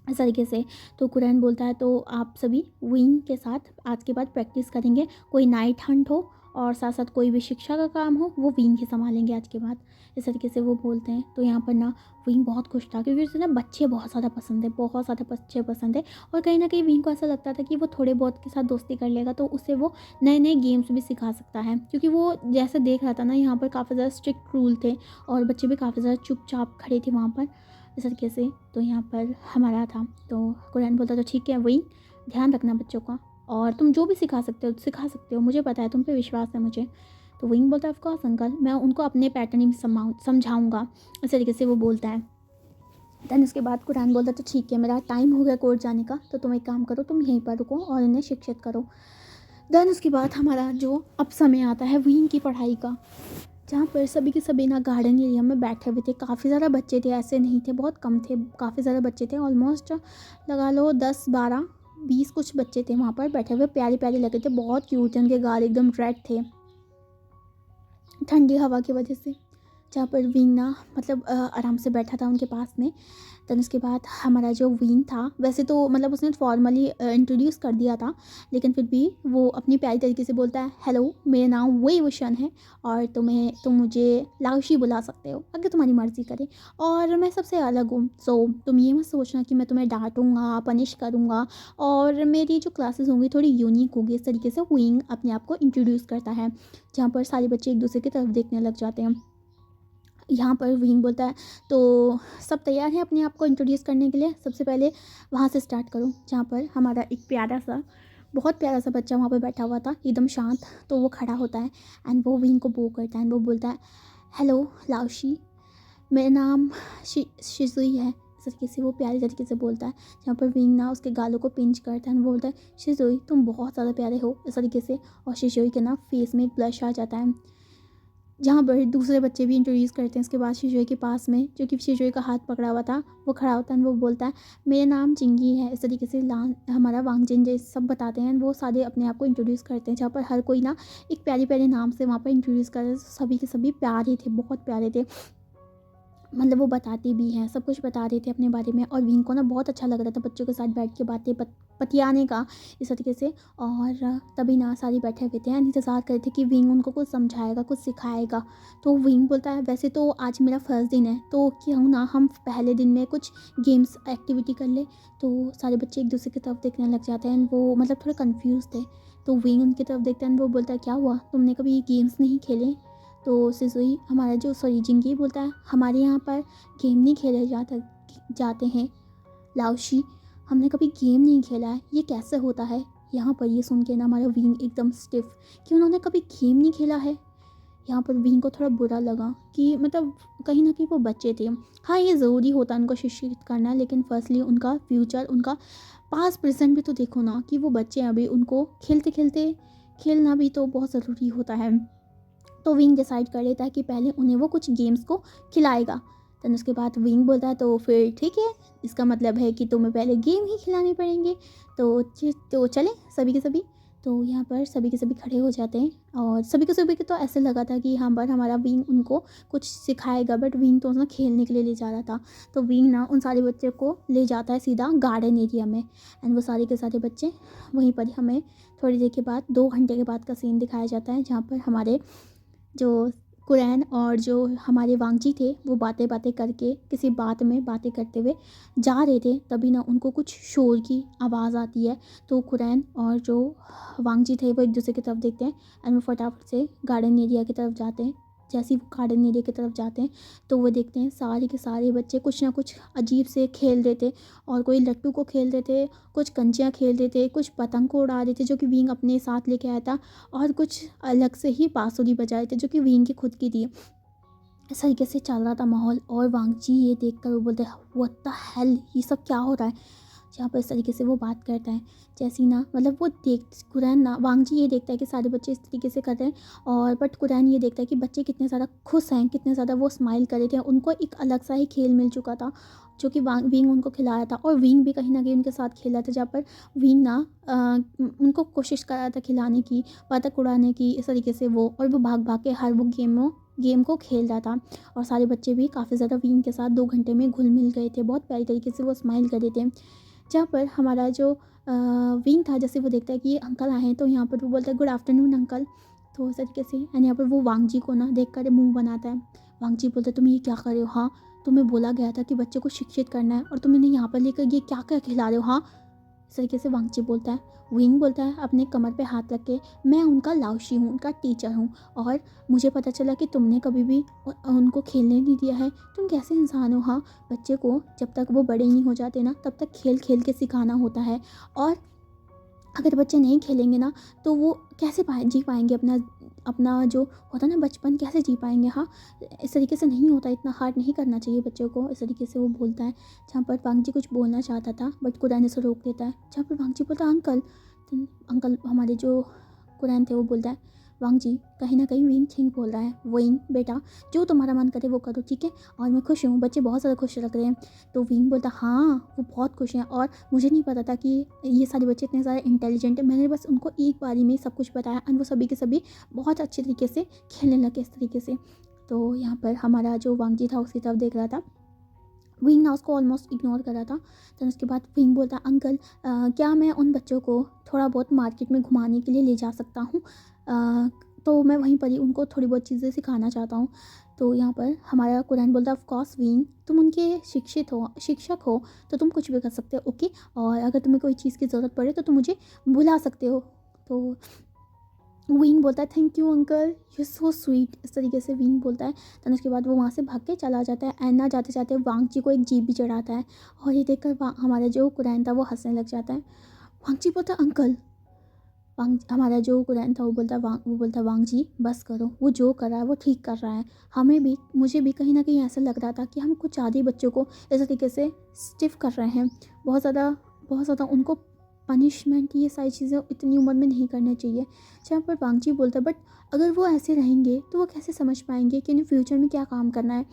इस तरीके से। तो कुरैन बोलता है तो आप सभी विंग के साथ आज के बाद प्रैक्टिस करेंगे, कोई नाइट हंट हो और साथ साथ कोई भी शिक्षा का काम हो वो विंग ही संभालेंगे आज के बाद, इस तरीके से वो बोलते हैं। तो यहाँ पर ना विंग बहुत खुश था क्योंकि उसे ना बच्चे बहुत ज़्यादा पसंद है, बहुत ज़्यादा बच्चे पसंद है। और कहीं ना कहीं विंग को ऐसा लगता था कि वो थोड़े बहुत के साथ दोस्ती कर लेगा तो उसे वो नए नए गेम्स भी सिखा सकता है, क्योंकि वो जैसे देख रहा था ना यहाँ पर काफ़ी ज़्यादा स्ट्रिक्ट रूल थे और बच्चे भी काफ़ी ज़्यादा चुपचाप खड़े थे वहाँ पर इस तरीके से। तो यहाँ पर हमारा था तो कुरैन बोलता तो ठीक है विंग, ध्यान रखना बच्चों का और तुम जो भी सिखा सकते हो, मुझे पता है, तुम पे विश्वास है मुझे। तो विंग बोलता है ऑफ कोर्स अंकल, मैं उनको अपने पैटर्न में समझाऊंगा, इस तरीके से वो बोलता है। दैन उसके बाद कुरैन बोलता तो ठीक है मेरा टाइम हो गया कोर्ट जाने का, तो तुम एक काम करो, तुम यहीं पर रुको और इन्हें शिक्षित करो। दैन उसके बाद हमारा जो अब समय आता है विंग की पढ़ाई का, जहाँ पर सभी के सभी ना गार्डन एरिया में बैठे हुए थे। काफ़ी ज़्यादा बच्चे थे, ऐसे नहीं थे, बहुत कम थे, काफ़ी ज़्यादा बच्चे थे, ऑलमोस्ट लगा लो 10-12-20 कुछ बच्चे थे वहाँ पर बैठे हुए, प्यारे प्यारे लगे थे, बहुत क्यूट थे, उनके गाल एकदम रेड थे ठंडी हवा की वजह से। जहाँ पर विंग ना मतलब आराम से बैठा था उनके पास में। देन उसके बाद हमारा जो विंग था वैसे तो मतलब उसने फॉर्मली इंट्रोड्यूस कर दिया था, लेकिन फिर भी वो अपनी प्यारी तरीके से बोलता है हेलो मेरा नाम वही वुशन है और तुम मुझे लाउशी बुला सकते हो अगर तुम्हारी मर्ज़ी करे, और मैं सबसे अलग हूँ, सो तुम ये मत सोचना कि मैं तुम्हें डांटूंगा पनिश करूँगा, और मेरी जो क्लासेस होंगी थोड़ी यूनिक होगी। इस तरीके से विंग अपने आप को इंट्रोड्यूस करता है, जहाँ पर सारे बच्चे एक दूसरे की तरफ देखने लग जाते हैं। यहाँ पर विंग बोलता है तो सब तैयार हैं अपने आप को इंट्रोड्यूस करने के लिए, सबसे पहले वहाँ से स्टार्ट करो। जहाँ पर हमारा एक बहुत प्यारा सा बच्चा वहाँ पर बैठा हुआ था एकदम शांत, तो वो खड़ा होता है एंड वो विंग को बो करता है एंड वो बोलता है हेलो लाउशी, मेरा नाम शिजुई है, इस तरीके से वो प्यारी तरीके से बोलता है। जहाँ पर विंग ना उसके गालों को पिंच करता है, वो बोलता है शिजुई तुम बहुत ज़्यादा प्यारे हो, इस तरीके से। और शिजुई के ना फेस में एक ब्लश आ जाता है। जहाँ पर दूसरे बच्चे भी इंट्रोड्यूस करते हैं उसके बाद शिजुई के पास में, जो कि शिजुई का हाथ पकड़ा हुआ था, वो खड़ा होता है, वो बोलता है मेरा नाम चिंगी है, इस तरीके से हमारा वांगजिन जैसे सब बताते हैं, वो सारे अपने आप को इंट्रोड्यूस करते हैं। जहाँ पर हर कोई ना एक प्यारी प्यारे नाम से वहाँ पर इंट्रोड्यूस कर, सभी के सभी प्यारे थे, बहुत प्यारे थे, मतलब वो बताते भी हैं, सब कुछ बता रहे थे अपने बारे में। और विंग को ना बहुत अच्छा लग रहा था बच्चों के साथ बैठ के बातें पतियाने का इस तरीके से। और तभी ना सारी बैठे हुए थे इंतज़ार कर रहे थे कि विंग उनको कुछ समझाएगा कुछ सिखाएगा। तो विंग बोलता है वैसे तो आज मेरा फर्स्ट दिन है, तो क्यों ना हम पहले दिन में कुछ गेम्स एक्टिविटी कर ले। तो सारे बच्चे एक दूसरे की तरफ देखने लग जाते हैं, वो मतलब थोड़े कन्फ्यूज़ थे। तो विंग उनकी तरफ देखता है, वो बोलता है क्या हुआ, तुमने कभी ये गेम्स नहीं खेले। तो सिजुई हमारा जो जिंगी बोलता है हमारे यहाँ पर गेम नहीं खेले जाते हैं लाउशी, हमने कभी गेम नहीं खेला है, ये कैसे होता है। यहाँ पर ये सुन के ना हमारा विंग एकदम स्टिफ कि उन्होंने कभी गेम नहीं खेला है। यहाँ पर विंग को थोड़ा बुरा लगा कि मतलब कहीं ना कहीं वो बच्चे थे, हाँ ये ज़रूरी होता है उनको शिक्षित करना, लेकिन फर्स्टली उनका फ्यूचर, उनका पास्ट प्रेजेंट भी तो देखो ना कि वो बच्चे हैं अभी, उनको खेलते खेलते खेलना भी तो बहुत ज़रूरी होता है। तो विंग डिसाइड कर लेता है कि पहले उन्हें वो कुछ गेम्स को खिलाएगा। देन उसके बाद विंग बोलता है तो फिर ठीक है, इसका मतलब है कि तुम्हें पहले गेम ही खिलाने पड़ेंगे। तो चलें सभी के सभी। तो यहाँ पर सभी के सभी खड़े हो जाते हैं और सभी के सभी को तो ऐसे लगा था कि यहाँ पर हमारा विंग उनको कुछ सिखाएगा, बट विंग तो उसने खेलने के लिए ले जा रहा था। तो विंग ना उन सारे बच्चों को ले जाता है सीधा गार्डन एरिया में, एंड वो सारे के सारे बच्चे वहीं पर हमें थोड़ी देर के बाद 2 घंटे के बाद का सीन दिखाया जाता है, जहाँ पर हमारे जो कुरैन और जो हमारे वांगजी थे वो बातें बातें करके किसी बात में बातें करते हुए जा रहे थे। तभी ना उनको कुछ शोर की आवाज़ आती है। तो कुरैन और जो वांगजी थे वो एक दूसरे की तरफ देखते हैं एंड वो फटाफट से गार्डन एरिया की तरफ जाते हैं। जैसे ही वो गार्डन एरिया की तरफ जाते हैं तो वो देखते हैं सारे के सारे बच्चे कुछ ना कुछ अजीब से खेल रहे थे, और कोई लट्टू को खेल रहे थे, कुछ कंचियाँ खेल रहे थे, कुछ पतंग को उड़ा रहे थे जो कि विंग अपने साथ लेके आया था, और कुछ अलग से ही बांसुरी बजा रहे थे जो कि विंग की खुद की थी। इस तरीके से चल रहा था माहौल, और वांगजी ये देखकर वो बोलते व्हाट द हेल, ये सब क्या हो रहा है। जहाँ पर इस तरीके से वो बात करता है, जैसी ना मतलब वो देख कुरैन ना वांगजी ये देखता है कि सारे बच्चे इस तरीके से कर रहे हैं, और बट कुरैन ये देखता है कि बच्चे कितने ज़्यादा खुश हैं, कितने ज़्यादा वो स्माइल कर रहे थे। उनको एक अलग सा ही खेल मिल चुका था जो कि विंग उनको खिलाया था, और विंग भी कहीं ना कहीं उनके साथ खेला था, जहाँ पर विंग ना उनको कोशिश कर रहा था खिलाने की, पतंग उड़ाने की, इस तरीके से वो, और वो भाग भाग के हर वो गेम को खेल रहा था। और सारे बच्चे भी काफ़ी ज़्यादा विंग के साथ 2 घंटे में घुल मिल गए थे, बहुत प्यारी तरीके से वो स्माइल कर रहे थे। जहाँ पर हमारा जो विंग था, जैसे वो देखता है कि ये अंकल आए हैं, तो यहाँ पर वो बोलता है गुड आफ्टरनून अंकल। तो इस तरीके से एंड यहाँ पर वो वांगजी को ना देख कर मुँह बनाता है। वांगजी बोलता है तुम ये क्या कर रहे हो, हाँ तुम्हें बोला गया था कि बच्चे को शिक्षित करना है, और तुम इन्हें यहाँ पर लेकर ये क्या क्या खिला रहे हो, हाँ। इस तरीके से वांगजी बोलता है। विंग बोलता है अपने कमर पे हाथ रख के, मैं उनका लाओशी हूँ, उनका टीचर हूँ, और मुझे पता चला कि तुमने कभी भी उनको खेलने नहीं दिया है। तुम कैसे इंसान हो, हाँ। बच्चे को जब तक वो बड़े नहीं हो जाते ना तब तक खेल खेल के सिखाना होता है, और अगर बच्चे नहीं खेलेंगे ना तो वो कैसे जी पाएंगे अपना अपना जो होता है ना बचपन, कैसे जी पाएंगे, हाँ। इस तरीके से नहीं होता, इतना हार्ड नहीं करना चाहिए बच्चों को। इस तरीके से वो बोलता है। जहाँ पर वांगजी कुछ बोलना चाहता था बट कुरैन उसे रोक देता है। जहाँ पर वांगजी बोलता है अंकल, तो अंकल हमारे जो कुरैन थे वो बोलता है वांगजी कहीं ना कहीं विंग थिंग बोल रहा है, विंग बेटा जो तुम्हारा मन करे वो करो, ठीक है, और मैं खुश हूँ, बच्चे बहुत ज़्यादा खुश लग रहे हैं। तो विंग बोलता हाँ वो बहुत खुश हैं, और मुझे नहीं पता था कि ये सारे बच्चे इतने ज़्यादा इंटेलिजेंट हैं, मैंने बस उनको एक बारी में सब कुछ बताया, और वो सभी के सभी बहुत अच्छे तरीके से खेलने लगे इस तरीके से। तो यहाँ पर हमारा जो वांगजी था उसकी तरफ देख रहा था, विंग ना उसको ऑलमोस्ट इग्नोर कर रहा था। तो उसके बाद विंग बोलता अंकल क्या मैं उन बच्चों को थोड़ा बहुत मार्केट में घुमाने के लिए ले जा सकता हूँ, तो मैं वहीं पर ही उनको थोड़ी बहुत चीज़ें सिखाना चाहता हूँ। तो यहाँ पर हमारा कुरैन बोलता ऑफ कोर्स विंग, तुम उनके शिक्षक हो तो तुम कुछ भी कर सकते हो, ओके, और अगर तुम्हें कोई चीज़ की ज़रूरत पड़े तो तुम मुझे बुला सकते हो। तो विंग बोलता है thank you uncle, you so sweet, इस तरीके से विंग बोलता है। तो उसके बाद वो वहाँ से भाग के चला जाता है, एंड ना जाते जाते वांगजी को एक जीप भी चढ़ाता है, और ये देखकर हमारा जो कुरैन था वो हंसने लग जाता है। वांगजी बोलता है अंकल, हमारा जो कुरैन था वो बोलता वांगजी बस करो, वो जो कर रहा है वो ठीक कर रहा है। मुझे भी कहीं ना कहीं ऐसा लग रहा था कि हम कुछ ज़्यादा ही बच्चों को इस तरीके से स्टिफ कर रहे हैं, बहुत ज़्यादा उनको पनिशमेंट, ये सारी चीज़ें इतनी उम्र में नहीं करनी चाहिए। जहाँ पर वांगजी बोलता है बट अगर वो ऐसे रहेंगे तो वो कैसे समझ पाएंगे कि उन्हें फ्यूचर में क्या काम करना है।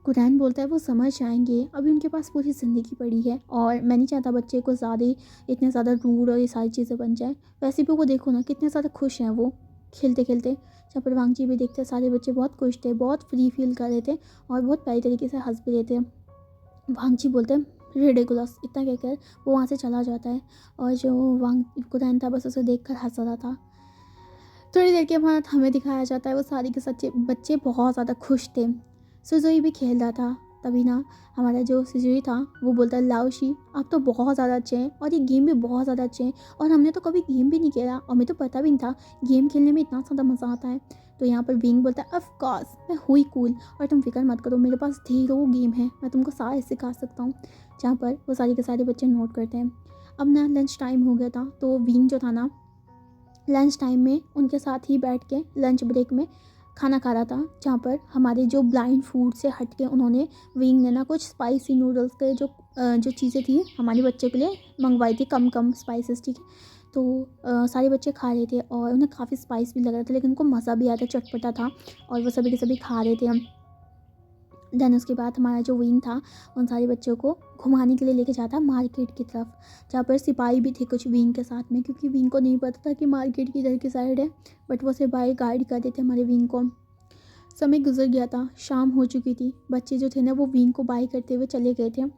कुरैन बोलता है वो समझ जाएंगे, अभी उनके पास पूरी ज़िंदगी पड़ी है, और मैं नहीं चाहता बच्चे को इतने ज़्यादा रूड और ये सारी चीज़ें बन जाए। वैसे भी वो देखो ना कितने ज़्यादा खुश हैं वो खेलते खेलते। जहाँ पर वांगजी भी देखते सारे बच्चे बहुत खुश थे, बहुत फ्री फील कर रहे थे, और बहुत प्यारी तरीके से हंस भी रहे थे। वांगजी बोलते हैं रिडिकुलस, इतना कहकर वो वहाँ से चला जाता है, और जो कुरैन था बस उसे देख कर हंस रहा था। थोड़ी देर के बाद हमें दिखाया जाता है वो सारे के सच्चे बच्चे बहुत ज़्यादा खुश थे। सुजुई भी खेल रहा था। तभी ना हमारा जो सुजुई था वो बोलता है लाओशी आप तो बहुत ज़्यादा अच्छे हैं, और ये गेम भी बहुत ज़्यादा अच्छे हैं, और हमने तो कभी गेम भी नहीं खेला, और हमें तो पता भी नहीं था गेम खेलने में इतना ज़्यादा मज़ा आता है। तो यहाँ पर विंग बोलता है ऑफ कोर्स मैं हुई कूल, और तुम फिक्र मत करो, मेरे पास ढेरों वो गेम है, मैं तुमको सारे सिखा सकता हूँ। जहाँ पर वो सारे के सारे बच्चे नोट करते हैं। अब ना लंच टाइम हो गया था, तो विंग जो था ना लंच टाइम में उनके साथ ही बैठ के लंच ब्रेक में खाना खा रहा था। जहाँ पर हमारे जो ब्लाइंड फूड से हट के उन्होंने विंग ने ना कुछ स्पाइसी नूडल्स के जो चीज़ें थी हमारे बच्चे के लिए मंगवाई थी, कम स्पाइसेस, ठीक है। तो सारे बच्चे खा रहे थे और उन्हें काफ़ी स्पाइस भी लग रहा था, लेकिन उनको मज़ा भी आया था, चटपटा था और वो सभी के सभी खा रहे थे। देन उसके बाद हमारा जो विंग था उन सारे बच्चों को घुमाने के लिए लेके जाता मार्केट की तरफ, जहाँ पर सिपाही भी थे कुछ विंग के साथ में, क्योंकि विंग को नहीं पता था कि मार्केट की इधर की साइड है, बट वो सिपाही गाइड कर देते हमारे विंग को। समय गुजर गया था, शाम हो चुकी थी। बच्चे जो थे ना वो विंग को बाय करते हुए चले गए थे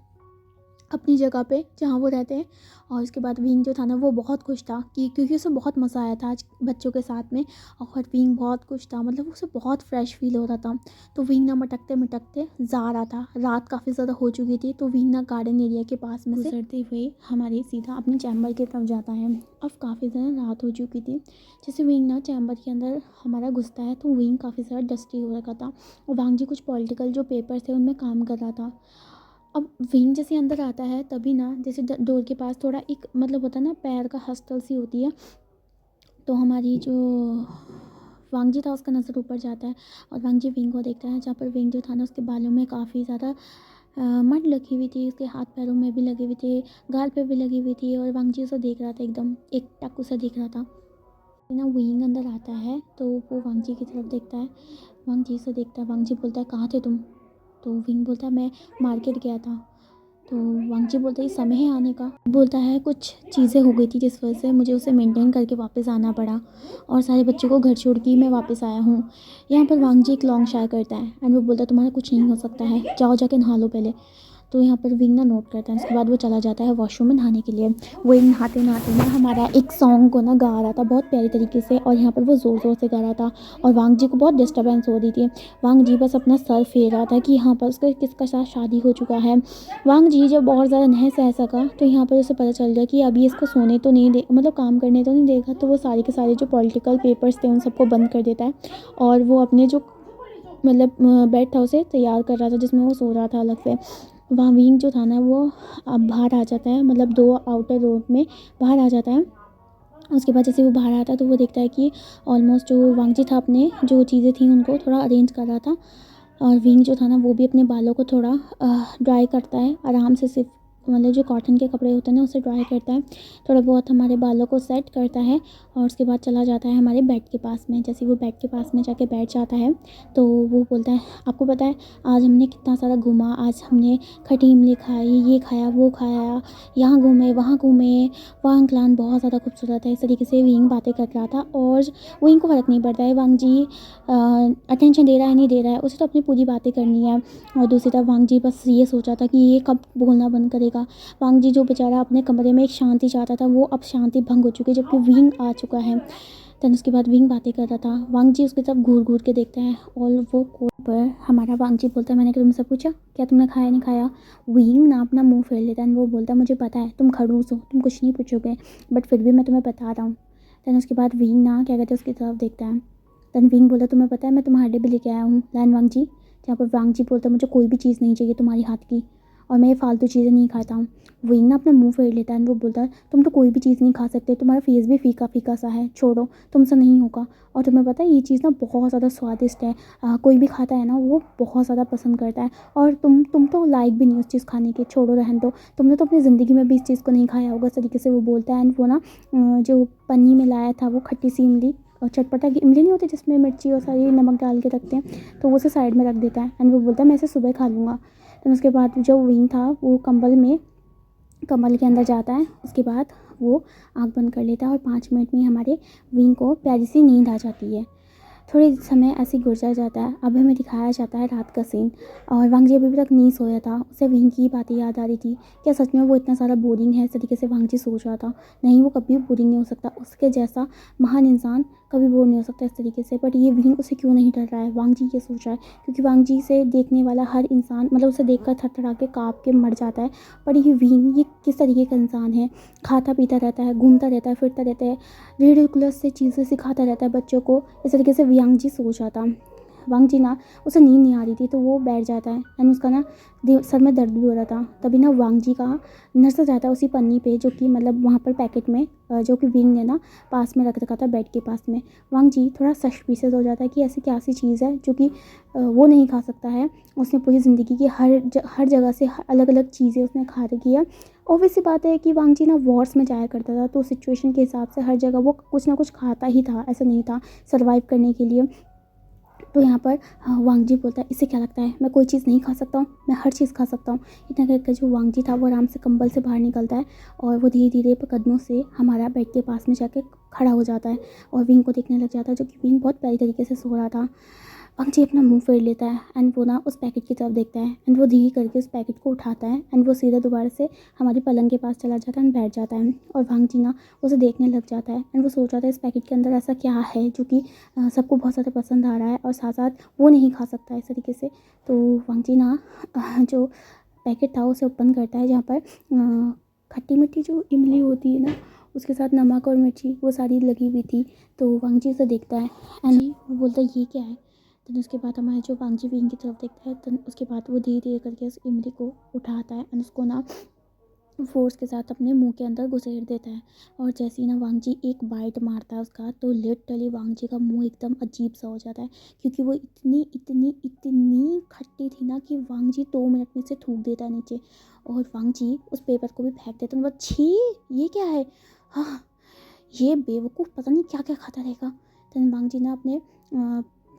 अपनी जगह पे जहाँ वो रहते हैं। और उसके बाद विंग जो था ना वो बहुत खुश था कि क्योंकि उसे बहुत मज़ा आया था आज बच्चों के साथ में, और विंग बहुत खुश था, मतलब उसे बहुत फ्रेश फील हो रहा था। तो विंग ना मटकते मटकते जा रहा था, रात काफ़ी ज़्यादा हो चुकी थी, तो विंग ना गार्डन एरिया के पास में से गुजरते हुए हमारे सीधा अपने चैम्बर की तरफ जाता है। अब काफ़ी ज़्यादा रात हो चुकी थी। जैसे विंग ना चैम्बर के अंदर हमारा घुसता है तो विंग काफ़ी ज़्यादा डस्टी हो रखा था, और वांग जी कुछ पॉलिटिकल जो पेपर्स थे उनमें काम कर रहा था। अब विंग जैसे अंदर आता है तभी ना जैसे डोर के पास थोड़ा एक मतलब होता है ना पैर का हस्तल सी होती है, तो हमारी जो वांग जी था उसका नज़र ऊपर जाता है और वांग जी विंग को देखता है, जहाँ पर विंग जो था ना उसके बालों में काफ़ी ज़्यादा मड लगी हुई थी, उसके हाथ पैरों में भी लगे हुए थे, गाल पे भी लगी हुई थी, और वांग जी उसे देख रहा था, एकदम एक टक उसे देख रहा था ना। विंग अंदर आता है तो वो वांग जी की तरफ देखता है, वांग जी से देखता है, वांग जी बोलता है कहाँ थे तुम? तो विंग बोलता है मैं मार्केट गया था। तो वांग जी बोलता है ये समय है आने का? बोलता है कुछ चीज़ें हो गई थी जिस वजह से मुझे उसे मेंटेन करके वापस आना पड़ा, और सारे बच्चों को घर छोड़ के ही मैं वापस आया हूँ। यहाँ पर वांग जी एक लॉन्ग शायर करता है एंड वो बोलता है तुम्हारा कुछ नहीं हो सकता है, जाओ जाके नहा लो पहले। तो यहाँ पर विंग ना नोट करता है, उसके बाद वो चला जाता है वॉशरूम में नहाने के लिए। वो एक नहाते नहाते ना हमारा एक सॉन्ग को ना गा रहा था बहुत प्यारी तरीके से, और यहाँ पर वो ज़ोर ज़ोर से गा रहा था, और वांग जी को बहुत डिस्टर्बेंस हो रही थी। वांग जी बस अपना सर फेर रहा था कि यहाँ पर उसका किसका साथ शादी हो चुका है। वांग जी जब और ज़्यादा नहीं सह सका तो यहाँ पर उसे पता चल गया कि अभी इसको सोने तो नहीं दे, मतलब काम करने तो नहीं देगा, तो वो सारे के सारे जो पॉलिटिकल पेपर्स थे उन सबको बंद कर देता है, और वो अपने जो मतलब बेड था उसे तैयार कर रहा था जिसमें वो सो रहा था अलग से। वहाँ विंग जो था ना वो अब बाहर आ जाता है, मतलब 2 आउटर रोड में बाहर आ जाता है। उसके बाद जैसे वो बाहर आता है तो वो देखता है कि ऑलमोस्ट जो वांग जी था अपने जो चीज़ें थी उनको थोड़ा अरेंज कर रहा था, और विंग जो था ना वो भी अपने बालों को थोड़ा ड्राई करता है आराम से, सिर्फ मतलब जो कॉटन के कपड़े होते हैं ना उसे ड्राई करता है, थोड़ा बहुत हमारे बालों को सेट करता है, और उसके बाद चला जाता है हमारे बेड के पास में। जैसे वो बेड के पास में जाके बैठ जाता है तो वो बोलता है आपको पता है आज हमने कितना सारा घूमा, आज हमने खट्टी इमली खाई, ये खाया वो खाया, यहाँ घूमे वहाँ घूमे, वांग क्लान बहुत ज़्यादा खूबसूरत है। इस तरीके से विंग बातें कर रहा था, और विंग को फ़र्क नहीं पड़ता है वांग जी अटेंशन दे रहा है नहीं दे रहा है, उसे तो अपनी पूरी बातें करनी है। और दूसरी तरफ वांग जी बस ये सोचा था कि ये कब बोलना बंद करेगा। वांग जी जो बेचारा अपने कमरे में एक शांति चाहता था वो अब शांति भंग हो चुकी है, जबकि विंग आ चुका है। देन उसके बाद विंग बातें कर रहा था, वांग जी उसकी तरफ घूर घूर के देखता है, और वो कोट पर हमारा वांग जी बोलता है मैंने तुमसे पूछा क्या तुमने खाया नहीं खाया? विंग ना अपना मुंह फेर लेता है, वो बोलता है मुझे पता है तुम खड़ूस हो, तुम कुछ नहीं पूछोगे, बट फिर भी मैं तुम्हें बता रहा हूँ। देन उसके बाद विंग ना क्या कहते हैं उसकी तरफ देखता है। देन विंग बोलता तुम्हें पता है मैं तुम्हारे लिए भी लेके आया हूँ लैन वांग जी। जहाँ पर वांग जी बोलता मुझे कोई भी चीज़ नहीं चाहिए तुम्हारी हाथ की, और मैं ये फालतू चीज़ें नहीं खाता हूँ। विंग ना अपना मुंह फेर लेता है, वो बोलता है तुम तो कोई भी चीज़ नहीं खा सकते, तुम्हारा फेस भी फीका फीका सा है, छोड़ो तुमसे नहीं होगा। और तुम्हें पता है ये चीज़ ना बहुत ज़्यादा स्वादिष्ट है, कोई भी खाता है ना वो बहुत ज़्यादा पसंद करता है, और तुम तो लायक भी नहीं उस चीज़ खाने के, छोड़ो रहने दो, तुमने तो अपनी ज़िंदगी में भी इस चीज़ को नहीं खाया होगा। इस तरीके से वो बोलता है। एंड वो ना जो पन्नी में लाया था वो खट्टी सी इमली और चटपटा की इमली नहीं होती जिसमें मिर्ची और सारी नमक डाल के रखते हैं, तो वो उसे साइड में रख देता है, एंड वो बोलता है मैं इसे सुबह खा लूँगा। तो उसके बाद जो विंग था वो कंबल के अंदर जाता है, उसके बाद वो आँख बंद कर लेता है, और 5 मिनट में हमारे विंग को प्यारी सी नींद आ जाती है। थोड़े समय ऐसे ही गुजर जाता है। अब हमें दिखाया जाता है रात का सीन, और वांग जी अभी तक नहीं सोया था, उसे विंग की बातें याद आ रही थी, क्या सच में वो इतना सारा बोरिंग है? इस तरीके से वांग जी सोच रहा था। नहीं, वो कभी भी बोरिंग नहीं हो सकता, उसके जैसा महान इंसान कभी बोर नहीं हो सकता इस तरीके से। बट ये विंग उसे क्यों नहीं डर रहा है? वांग जी ये सोच रहा है क्योंकि वांग जी से देखने वाला हर इंसान मतलब उसे देखकर थरथरा के काँप के मर जाता है। पर ये विंग ये किस तरीके का इंसान है? खाता पीता रहता है, घूमता रहता है, फिरता रहता है, रिडिकुलस से चीज़ें सिखाता रहता है बच्चों को। इस तरीके से वांग जी सोच रहा था। वांग जी ना, उसे नींद नहीं आ रही थी तो वो बैठ जाता है एंड उसका ना सर में दर्द भी हो रहा था। तभी ना वांग जी का नजर जाता है उसी पन्नी पे जो कि मतलब वहाँ पर पैकेट में जो कि विंग ने ना पास में रख रखा था बेड के पास में। वांग जी थोड़ा सस्पिशियस हो जाता है कि ऐसी क्या सी चीज़ है जो कि वो नहीं खा सकता है। उसने पूरी ज़िंदगी की हर जगह से अलग अलग चीज़ें उसने खा रखी है। ऑब्वियस सी बात है कि वांग जी ना वॉर्स में जाया करता था तो सिचुएशन के हिसाब से हर जगह वो कुछ ना कुछ खाता ही था, ऐसा नहीं था सर्वाइव करने के लिए। तो यहाँ पर वांग जी बोलता है इसे क्या लगता है मैं कोई चीज़ नहीं खा सकता हूँ, मैं हर चीज़ खा सकता हूँ। इतना कहकर जो वांग जी था वो आराम से कंबल से बाहर निकलता है और वो धीरे धीरे कदमों से हमारा बेड के पास में जाके खड़ा हो जाता है और विंग को देखने लग जाता है जो कि विंग बहुत प्यारी तरीके से सो रहा था। वांग अपना मुंह फेर लेता है एंड वो ना उस पैकेट की तरफ देखता है एंड वो धीरे करके उस पैकेट को उठाता है एंड वो सीधा दोबारा से हमारी पलंग के पास चला जाता है एंड बैठ जाता है। और वांग जी ना उसे देखने लग जाता है एंड वो सोच रहा था इस पैकेट के अंदर ऐसा क्या है जो कि सबको बहुत ज़्यादा पसंद आ रहा है और साथ साथ वो नहीं खा सकता इस तरीके से। तो वांग जी ना जो पैकेट था उसे ओपन करता है जहाँ पर खट्टी मीठी जो इमली होती है ना उसके साथ नमक और मिर्ची वो सारी लगी हुई थी। तो वांग जी उसे देखता है एंड वो बोलता है ये क्या है। तो उसके बाद हमारा जो वांग जी विंग की तरफ देखता है तो उसके बाद वो धीरे धीरे करके उस इमली को उठाता है एंड उसको ना फोर्स के साथ अपने मुंह के अंदर घुसेड़ देता है। और जैसे ही ना वांग जी एक बाइट मारता है उसका तो लिटरली वांग जी का मुंह एकदम अजीब सा हो जाता है क्योंकि वो इतनी इतनी इतनी खट्टी थी ना कि वांग जी 2 मिनट में से थूक देता है नीचे। और वांग जी उस पेपर को भी फेंक देता है मतलब छी ये क्या है। हाँ ये बेवकूफ़ पता नहीं क्या क्या खाता रहेगा। तो वांग जी ना अपने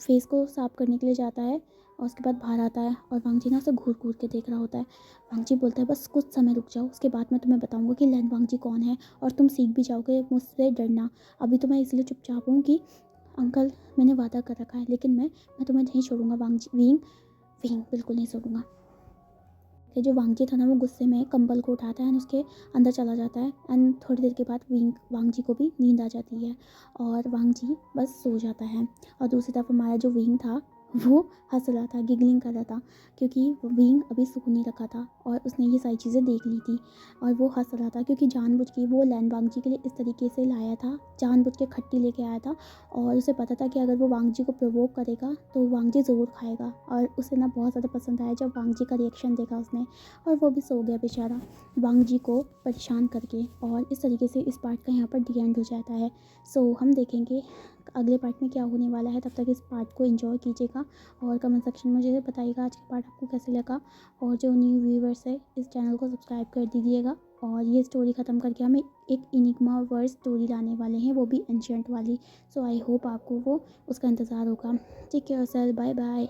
फेस को साफ करने के लिए जाता है और उसके बाद बाहर आता है और वांग जी ना उसे घूर घूर के देख रहा होता है। वांग जी बोलता है बस कुछ समय रुक जाओ उसके बाद मैं तुम्हें बताऊंगा कि लैन वांग जी कौन है और तुम सीख भी जाओगे मुझसे डरना। अभी तो मैं इसलिए चुपचाप हूँ कि अंकल मैंने वादा कर रखा है लेकिन मैं तुम्हें नहीं छोड़ूंगा वांग जी विंग विंग बिल्कुल नहीं छोड़ूंगा। कि जो वांग जी था ना वो गुस्से में कंबल को उठाता है एंड उसके अंदर चला जाता है एंड थोड़ी देर के बाद वांग जी को भी नींद आ जाती है और वांग जी बस सो जाता है। और दूसरी तरफ हमारा जो विंग था वो हंस रहा था गिगलिंग कर रहा था क्योंकि विंग अभी सो नहीं रखा था और उसने ये सारी चीज़ें देख ली थी। और वो हंस रहा था क्योंकि जानबूझ के वो लैन वांग जी के लिए इस तरीके से लाया था, जानबूझ के खट्टी लेके आया था और उसे पता था कि अगर वो वांग जी को प्रोवोक करेगा तो वांग जी ज़रूर खाएगा। और उसे ना बहुत ज़्यादा पसंद आया जब वांग जी का रिएक्शन देखा उसने और वो भी सो गया बेचारा वांग जी को परेशान करके। और इस तरीके से इस पार्ट का यहाँ पर डी एंड हो जाता है। सो हम देखेंगे अगले पार्ट में क्या होने वाला है। तब तक इस पार्ट को एंजॉय कीजिएगा और कमेंट सेक्शन में मुझे बताइएगा आज का पार्ट आपको कैसे लगा। और जो न्यू व्यूवर्स है इस चैनल को सब्सक्राइब कर दीजिएगा। और ये स्टोरी ख़त्म करके हमें एक इनिग्मा वर्ड स्टोरी लाने वाले हैं वो भी एंशिएंट वाली। सो आई होप आपको वो उसका इंतज़ार होगा। Take care yourself, bye bye.